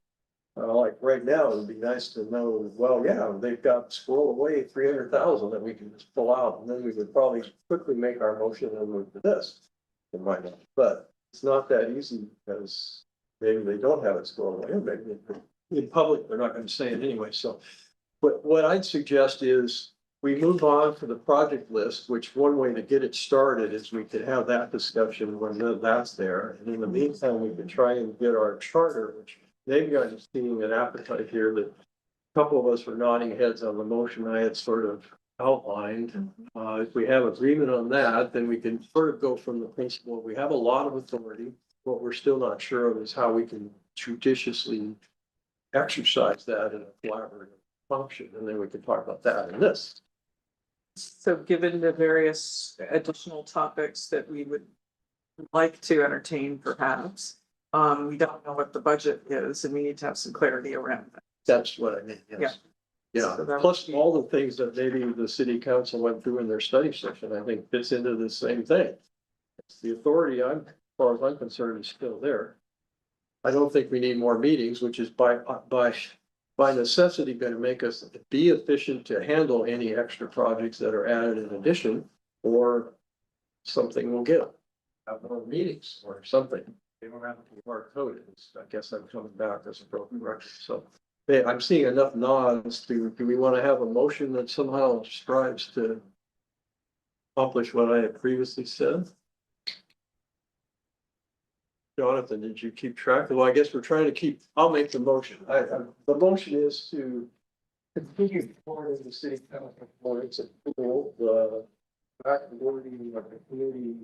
Like right now, it'd be nice to know, well, yeah, they've got squirreled away 300,000 that we can just pull out, and then we would probably quickly make our motion and move to this. It might not, but it's not that easy because maybe they don't have it squirreled away, maybe in public, they're not gonna say it anyway, so. But what I'd suggest is we move on to the project list, which one way to get it started is we could have that discussion when that's there. And in the meantime, we could try and get our charter, which maybe I'm seeing an appetite here that a couple of us were nodding heads on the motion I had sort of outlined. If we have agreement on that, then we can sort of go from the principle, we have a lot of authority. What we're still not sure of is how we can judiciously exercise that in a collaborative function, and then we can talk about that in this. So given the various additional topics that we would like to entertain perhaps, we don't know what the budget is and we need to have some clarity around that. That's what I mean, yes. Yeah, So that plus would be- all the things that maybe the city council went through in their study session, I think fits into the same thing. It's the authority, as far as I'm concerned, is still there. I don't think we need more meetings, which is by necessity going to make us be efficient to handle any extra projects that are added in addition, or something will get have more meetings or something. They don't have to be hard coded. I guess I'm coming back as a broken record. So hey, I'm seeing enough nods to, do we want to have a motion that somehow strives to accomplish what I had previously said? Jonathan, did you keep track? Well, I guess we're trying to keep, I'll make the motion. The motion is to continue forming the city council boards and the backboarding of the community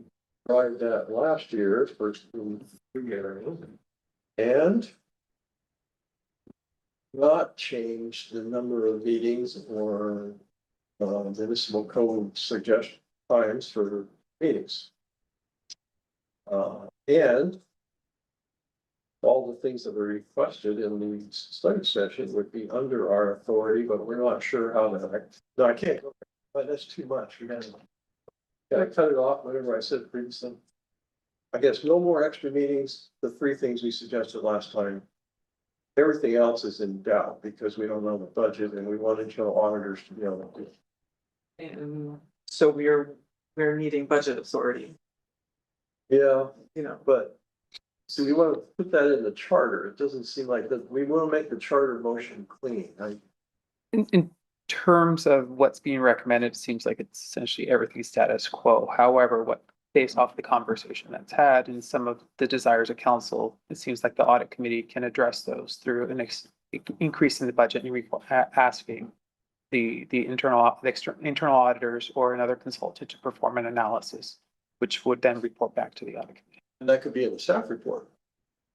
tried that last year, first in 3 areas. And not change the number of meetings or municipal code suggestion times for meetings. And all the things that were requested in the study session would be under our authority, but we're not sure how that. No, I can't go, but that's too much. Can I cut it off, whatever I said previously? I guess no more extra meetings, the 3 things we suggested last time. Everything else is in doubt because we don't know the budget and we want internal auditors to be able to do it. And so we're needing budget authority, Yeah, you know. but so we want to put that in the charter. It doesn't seem like that. We want to make the charter motion clean. In terms of what's being recommended, it seems like it's essentially everything status quo. However, based off the conversation that's had and some of the desires of council, it seems like the audit committee can address those through an increase in the budget and asking the internal auditors or another consultant to perform an analysis, which would then report back to the audit committee. And that could be in the staff report.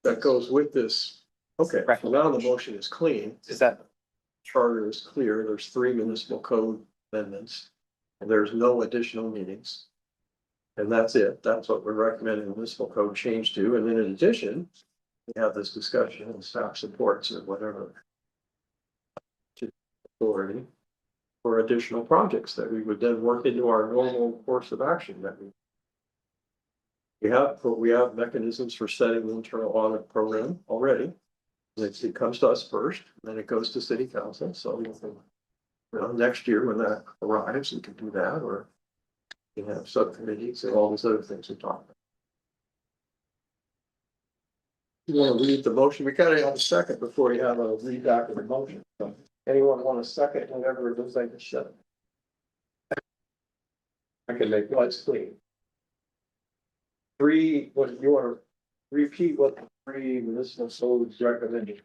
That goes with this. Okay, Right. so now the motion is clean. Is that Charter is clear. There's 3 municipal code amendments. And there's no additional meetings. And that's it. That's what we're recommending the municipal code change to. And then in addition, we have this discussion and staff supports or whatever. To authority. for additional projects that we would then work into our normal course of action that we have mechanisms for setting the internal audit program already. It comes to us first, then it goes to city council, so we can, next year when that arrives, we can do that, or we can have subcommittees and all these other things we talked about. You want to read the motion? We gotta have a second before you have a read back of the motion. So, anyone want a second, whenever it looks like a shut? I can make lights clean. Three, what you want to repeat what the three municipal solds recommended?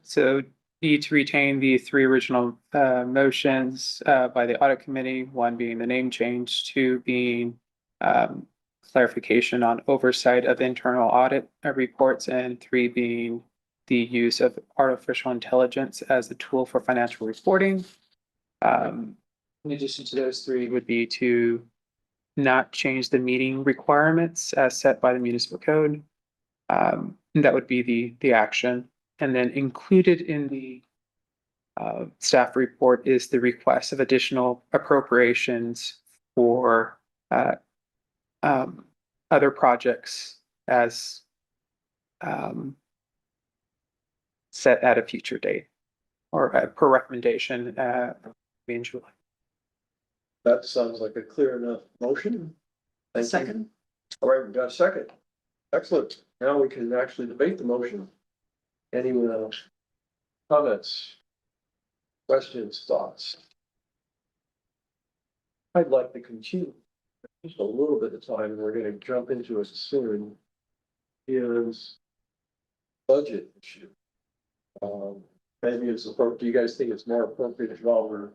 So need to retain the three original motions by the audit committee, one being the name change, two being clarification on oversight of internal audit reports, and three being the use of artificial intelligence as a tool for financial reporting. In addition to those three would be to not change the meeting requirements as set by the municipal code. That would be the action. And then included in the staff report is the request of additional appropriations for other projects as set at a future date or per recommendation in July. That sounds like a clear enough motion. Thank you. Second. All right, we got a second. Excellent. Now we can actually debate the motion. Any comments, questions, thoughts? I'd like to continue just a little bit of time, and we're going to jump into it soon. Is budget issue. Maybe it's appropriate. Do you guys think it's more appropriate while we're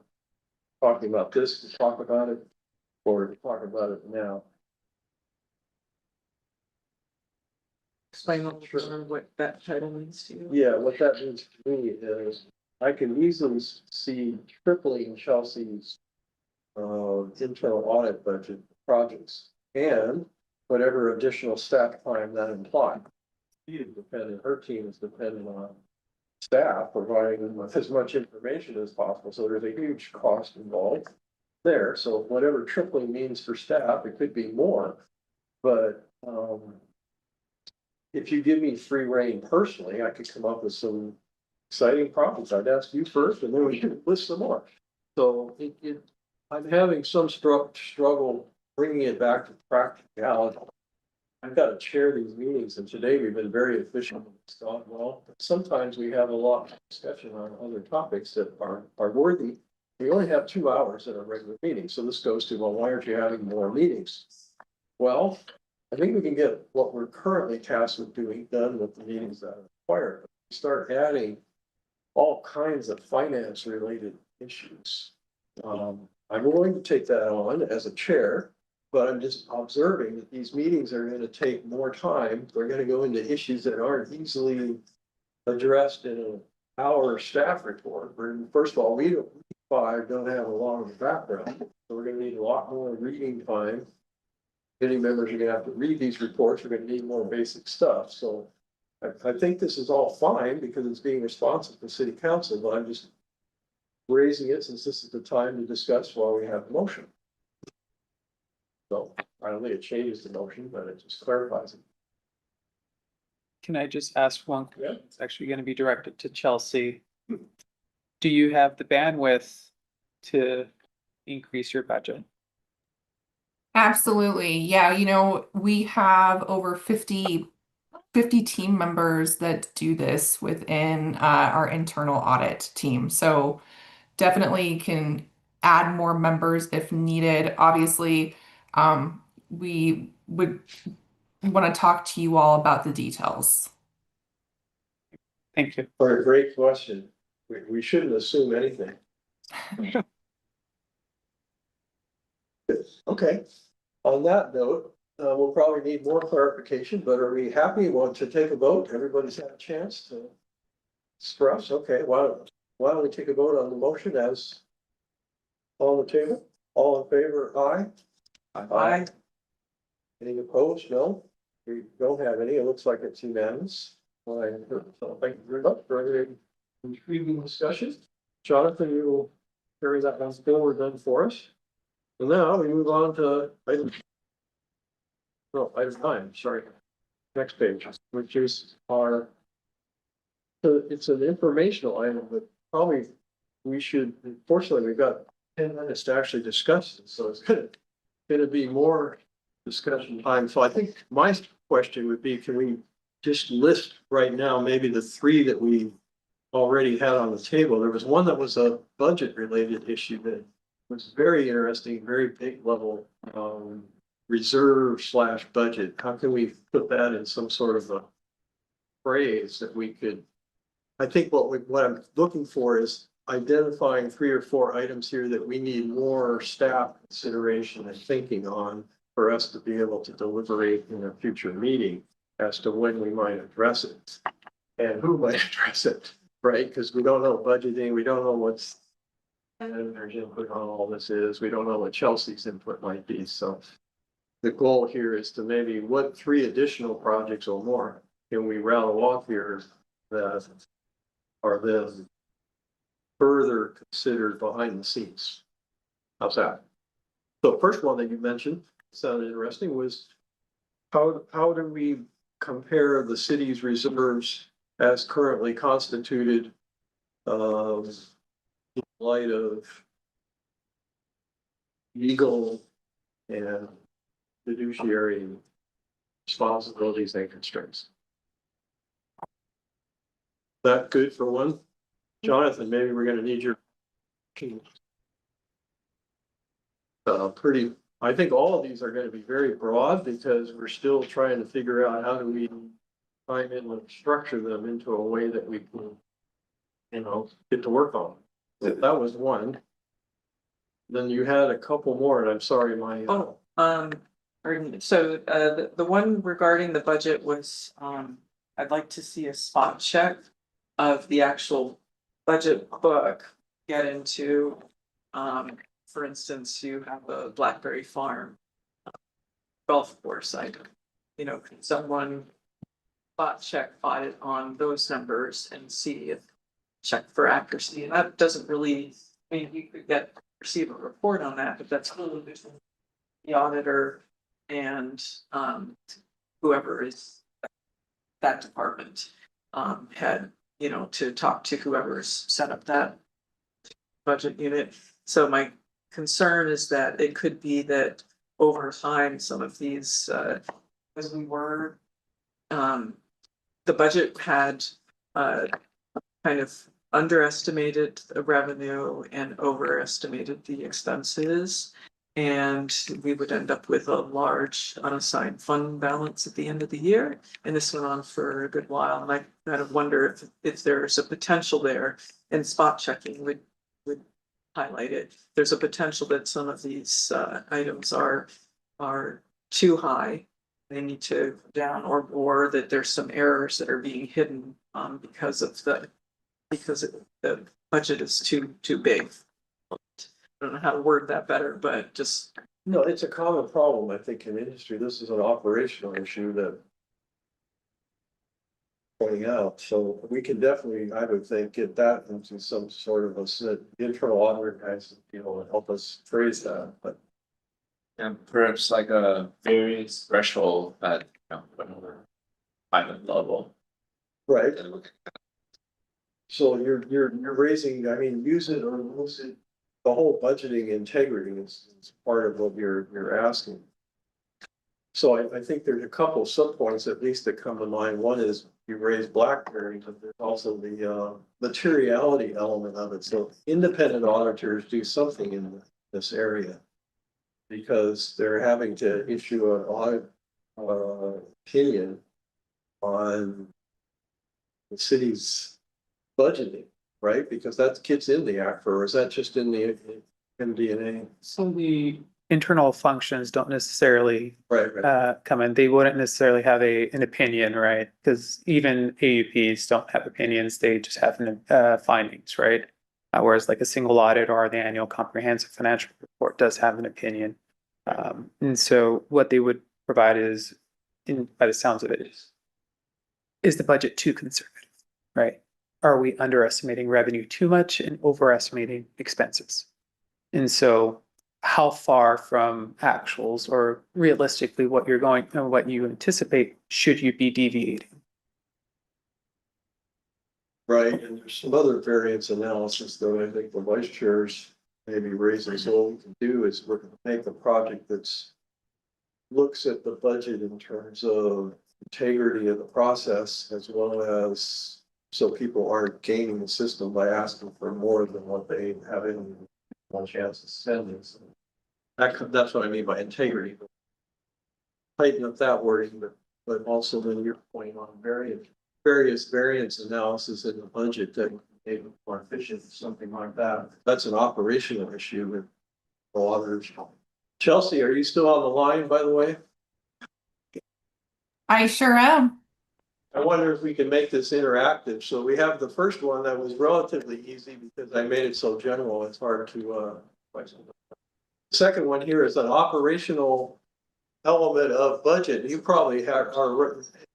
talking about this to talk about it, or to talk about it now? Explain a little bit what that title means to you. Yeah, what that means to me is I can easily see tripling Chelsea's internal audit budget projects and whatever additional staff time that implies. Her team is dependent on staff providing them with as much information as possible. So there's a huge cost involved there. So whatever tripling means for staff, it could be more. But if you give me free reign personally, I could come up with some exciting problems. I'd ask you first, and then we can list some more. So I'm having some struggle bringing it back to practicality. I've got to chair these meetings, and today we've been very efficient. It's gone well. But sometimes we have a lot of discussion on other topics that are worthy. We only have 2 hours in a regular meeting, so this goes to, well, why aren't you having more meetings? Well, I think we can get what we're currently tasked with doing done with the meetings that are required. We start adding all kinds of finance related issues. I'm willing to take that on as a chair, but I'm just observing that these meetings are going to take more time. They're going to go into issues that aren't easily addressed in an hour staff report. First of all, we don't have a lot of the background, so we're going to need a lot more reading time. Committee members are going to have to read these reports. We're going to need more basic stuff. So I think this is all fine because it's being responsive to city council, but I'm just raising it since this is the time to discuss while we have the motion. So I don't think it changes the motion, but it just clarifies it. Can I just ask one? Yeah. It's actually going to be directed to Chelsea. Do you have the bandwidth to increase your budget? Absolutely. Yeah, we have over 50 team members that do this within our internal audit team. So definitely can add more members if needed. Obviously, we would want to talk to you all about the details. Thank you. For a great question. We shouldn't assume anything. Okay. On that note, we'll probably need more clarification, but are we happy? Want to take a vote? Everybody's had a chance to express. Okay, why don't we take a vote on the motion as on the table? All in favor? Aye. Aye. Any opposed? No. We don't have any. It looks like it's unanimous. So thank you very much for any intriguing discussion. Jonathan, you will carry that one forward then for us. And now we move on to item. No, item 9, sorry. Next page, which is our. So it's an informational item, but probably we should, fortunately, we've got 10 minutes to actually discuss this, so it's gonna be more discussion time. So I think my question would be, can we just list right now, maybe the 3 that we already had on the table? There was one that was a budget related issue that was very interesting, very big level, reserve / budget. How can we put that in some sort of a phrase that we could? I think what I'm looking for is identifying 3 or 4 items here that we need more staff consideration and thinking on for us to be able to deliberate in a future meeting as to when we might address it and who might address it, right? Because we don't know budgeting, we don't know what's editor's input on all this is, we don't know what Chelsea's input might be. So the goal here is to maybe what 3 additional projects or more can we rattle off here that are then further considered behind the scenes. How's that? So first one that you mentioned sounded interesting was how do we compare the city's reserves as currently constituted in light of legal and fiduciary responsibilities and constraints. That good for one? Jonathan, maybe we're gonna need your. I think all of these are gonna be very broad because we're still trying to figure out how do we time in and structure them into a way that we can, get to work on. So that was one. Then you had a couple more, and I'm sorry, my. Pardon me. So, the one regarding the budget was, I'd like to see a spot check of the actual budget book, get into, for instance, you have a Blackberry Farm golf course item. Can someone spot check audit on those numbers and see if check for accuracy? And that doesn't really, you could receive a report on that, but that's really the auditor and whoever is that department had, to talk to whoever's set up that budget unit. So my concern is that it could be that over time, some of these, as we were, the budget had kind of underestimated the revenue and overestimated the expenses. And we would end up with a large unassigned fund balance at the end of the year. And this went on for a good while. And I kind of wonder if there's a potential there, and spot checking would highlight it. There's a potential that some of these items are too high. They need to go down, or that there's some errors that are being hidden because the budget is too big. I don't know how to word that better, but just. No, it's a common problem, I think, in industry. This is an operational issue that. Pointing out, so we can definitely, I would think, get that into some sort of a internal auditor guys, help us phrase that, but. And perhaps like a variance threshold at, whatever pilot level. Right. So you're raising, use it or lose it. The whole budgeting integrity is part of what you're asking. So I think there's a couple subpoints at least that come to mind. One is you raise BlackBerry, but there's also the materiality element of it. So independent auditors do something in this area because they're having to issue an audit opinion on the city's budgeting. Right, because that gets in the act, or is that just in the MD&A? So the internal functions don't necessarily Right. come in. They wouldn't necessarily have an opinion, right? Because even AUPs don't have opinions; they just have findings, right? Whereas like a single audit or the annual comprehensive financial report does have an opinion. And so what they would provide is, by the sounds of it, is the budget too conservative, right? Are we underestimating revenue too much and overestimating expenses? And so how far from actuals or realistically what you're going, what you anticipate, should you be deviating? Right, and there's some other variance analysis that I think the vice chairs maybe raising. So what we can do is we're gonna make a project that's looks at the budget in terms of integrity of the process as well as so people aren't gaming the system by asking for more than what they have in one chance of spending. So that's what I mean by integrity. Tighten up that wording, but also then your point on various variance analysis in the budget that make it more efficient, something like that. That's an operational issue with the auditors. Chelsea, are you still on the line, by the way? I sure am. I wonder if we can make this interactive. So we have the first one that was relatively easy because I made it so general, it's hard to, the second one here is an operational element of budget. You probably are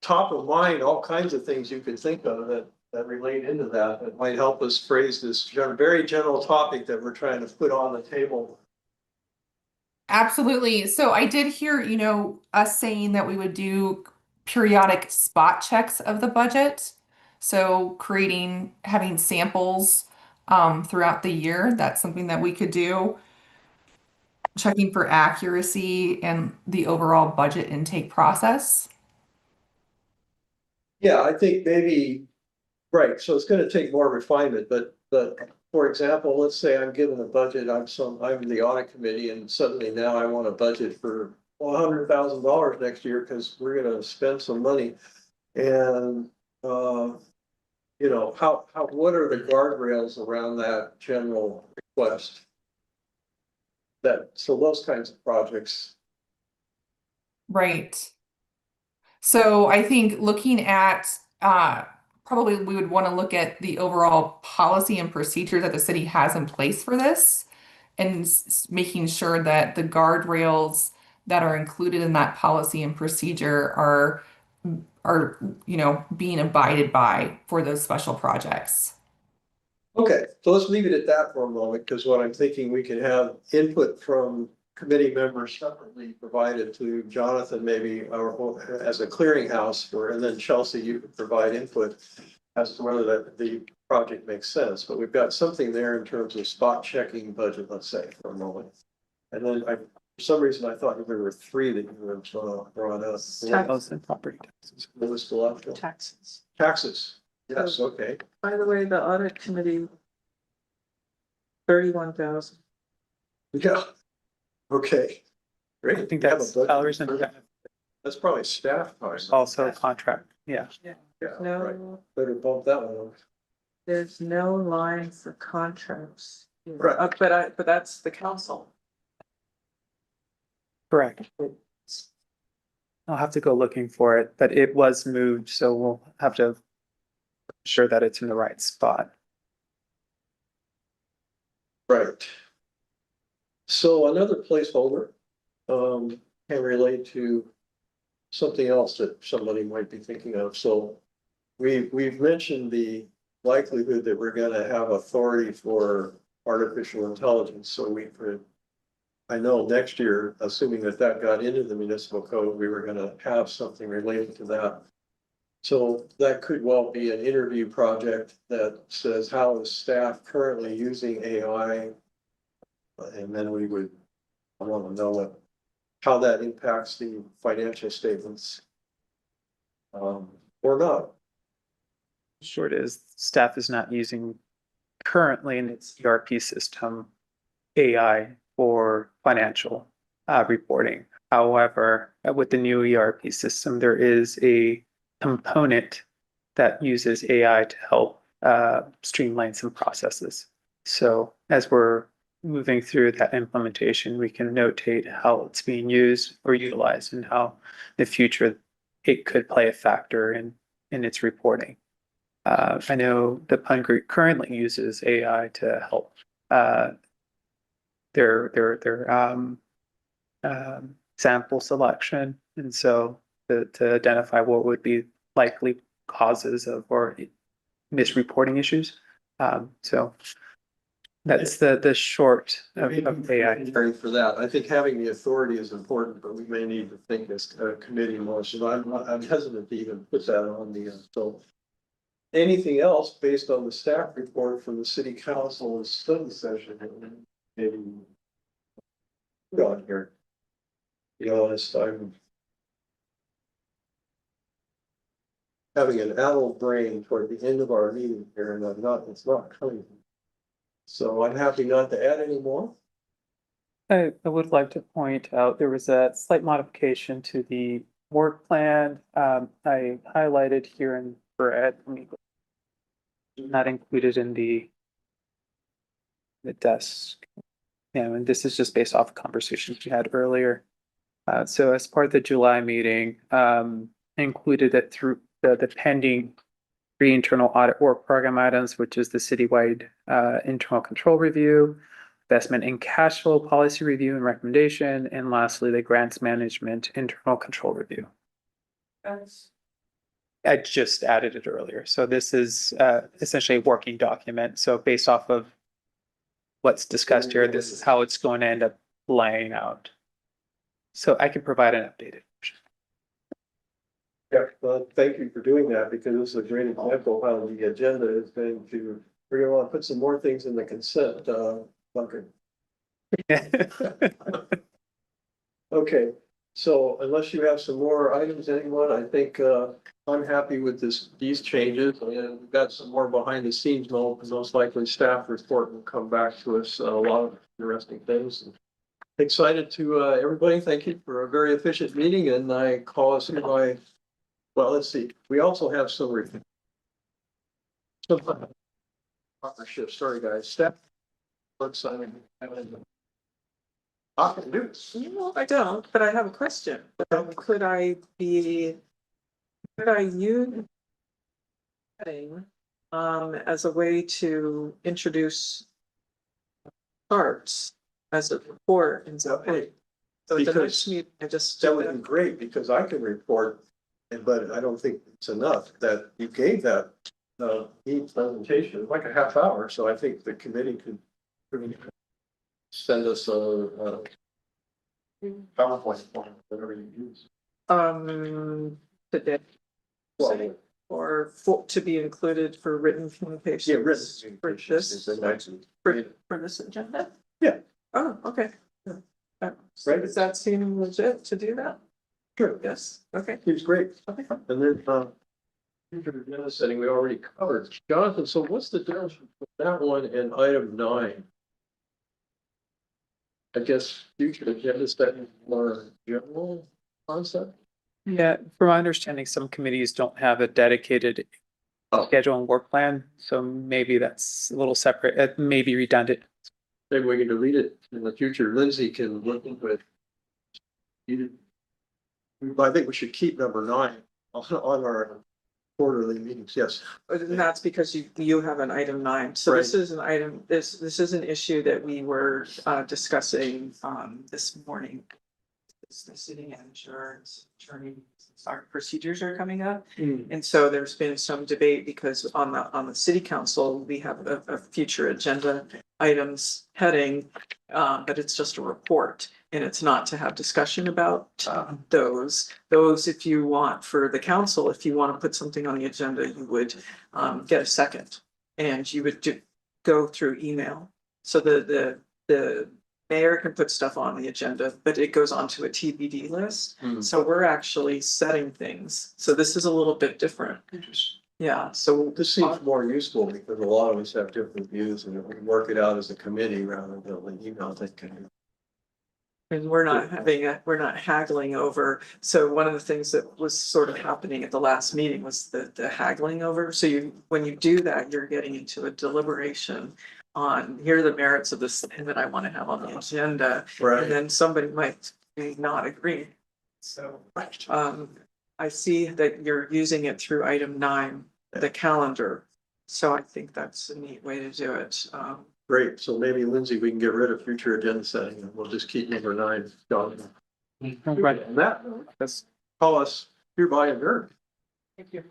top of mind, all kinds of things you could think of that relate into that might help us phrase this very general topic that we're trying to put on the table. Absolutely. So I did hear, us saying that we would do periodic spot checks of the budget. So having samples throughout the year, that's something that we could do. Checking for accuracy and the overall budget intake process. Yeah, I think maybe, right, so it's gonna take more refinement, but for example, let's say I'm given a budget, I'm the audit committee, and suddenly now I want a budget for $100,000 next year, because we're gonna spend some money. And what are the guardrails around that general request? So those kinds of projects. Right. So I think looking at probably we would want to look at the overall policy and procedure that the city has in place for this and making sure that the guardrails that are included in that policy and procedure are being abided by for those special projects. Okay, so let's leave it at that for a moment, because what I'm thinking, we can have input from committee members separately provided to Jonathan, maybe, or as a clearinghouse, and then Chelsea, you could provide input as to whether the project makes sense. But we've got something there in terms of spot checking budget, let's say, for a moment. And then for some reason, I thought there were three that you were brought up. Taxes and property taxes. What was the last one? Taxes. Taxes. Yes, okay. By the way, the audit committee, 31,000. Yeah. Okay. Great. I think We have a that's budget. salaries and benefits, That's probably staff time. also contract, yeah. Yeah, No, right. Better bump that one up. there's no line for contracts. Right. But that's the council. Correct. I'll have to go looking for it, but it was moved, so we'll have to ensure that it's in the right spot. Right. So another placeholder can relate to something else that somebody might be thinking of. So we've mentioned the likelihood that we're gonna have authority for artificial intelligence. So we could, I know next year, assuming that got into the municipal code, we were gonna have something related to that. So that could well be an interview project that says, how is staff currently using AI? And then I want to know how that impacts the financial statements. Or not. Short is, staff is not using currently in its ERP system AI for financial reporting. However, with the new ERP system, there is a component that uses AI to help streamline some processes. So as we're moving through that implementation, we can notate how it's being used or utilized and how in the future it could play a factor in its reporting. I know the Pine Group currently uses AI to help their sample selection, and so to identify what would be likely causes of or misreporting issues. So That's the short of AI. For that, I think having the authority is important, but we may need to think as a committee motion. I'm hesitant to even put that on the, so. Anything else based on the staff report from the city council and study session? Maybe. Put on here. To be honest, I'm. Having an adult brain toward the end of our meeting here, and it's not coming. So I'm happy not to add any more. I would like to point out there was a slight modification to the work plan. I highlighted here in red, not included in the desk. And this is just based off of conversations we had earlier. So as part of the July meeting, included that through the pending internal audit work program items, which is the citywide internal control review, investment in cash flow policy review and recommendation, and lastly, the grants management internal control review. I just added it earlier. So this is essentially a working document. So based off of what's discussed here, this is how it's going to end up laying out. So I can provide an updated version. Yeah, well, thank you for doing that, because this is a great example of how the agenda is going to, we're gonna want to put some more things in the consent bucket. Okay, so unless you have some more items, anyone, I think I'm happy with these changes, and we've got some more behind the scenes, most likely staff report will come back to us, a lot of interesting things. Excited to everybody, thank you for a very efficient meeting, and I call us by. Well, let's see, we also have some partnership, sorry guys, step. Looks, I mean, I can do this. No, I don't, but I have a question. Could I use as a way to introduce charts as a report and so, hey, so the next meeting, I just. That would be great, because I can report, but I don't think it's enough that you gave that neat presentation, like a half hour, so I think the committee could send us a PowerPoint form, whatever you use. Today. Well, Or to be included for written communication. yeah, written. For this agenda? Yeah. Oh, okay. So Right. does that seem legit to do that? Sure. Yes, okay. Seems great. Okay. And then, future agenda setting, we already covered. Jonathan, so what's the difference between that one and item 9? I guess future agenda setting more general concept? Yeah, from my understanding, some committees don't have a dedicated schedule and work plan. So maybe that's a little separate, it may be redundant. Maybe we can delete it in the future. Lindsay can look into it. I think we should keep number 9 on our quarterly meetings, yes. And that's because you have an item 9. So this Right. is an item, this is an issue that we were discussing this morning. The city manager, attorney, our procedures are coming up. And so there's been some debate because on the city council, we have a future agenda items heading, but it's just a report. And it's not to have discussion about those, if you want for the council, if you want to put something on the agenda, you would get a second. And you would go through email. So the mayor can put stuff on the agenda, but it goes onto a TBD list. So we're actually setting things. So this is a little bit different. Interesting. Yeah, so This seems more useful because a lot of us have different views, and we can work it out as a committee rather than an email that can. and we're not haggling over. So one of the things that was sort of happening at the last meeting was the haggling over. So when you do that, you're getting into a deliberation on, here are the merits of this thing that I want to have on the agenda. And then somebody might not agree. So, I see that you're using it through item 9, the calendar. So I think that's a neat way to do it. Great, so maybe Lindsay, we can get rid of future agenda setting and we'll just keep number 9. Jonathan. Right. And that, let's call us hereby adjourned. Thank you.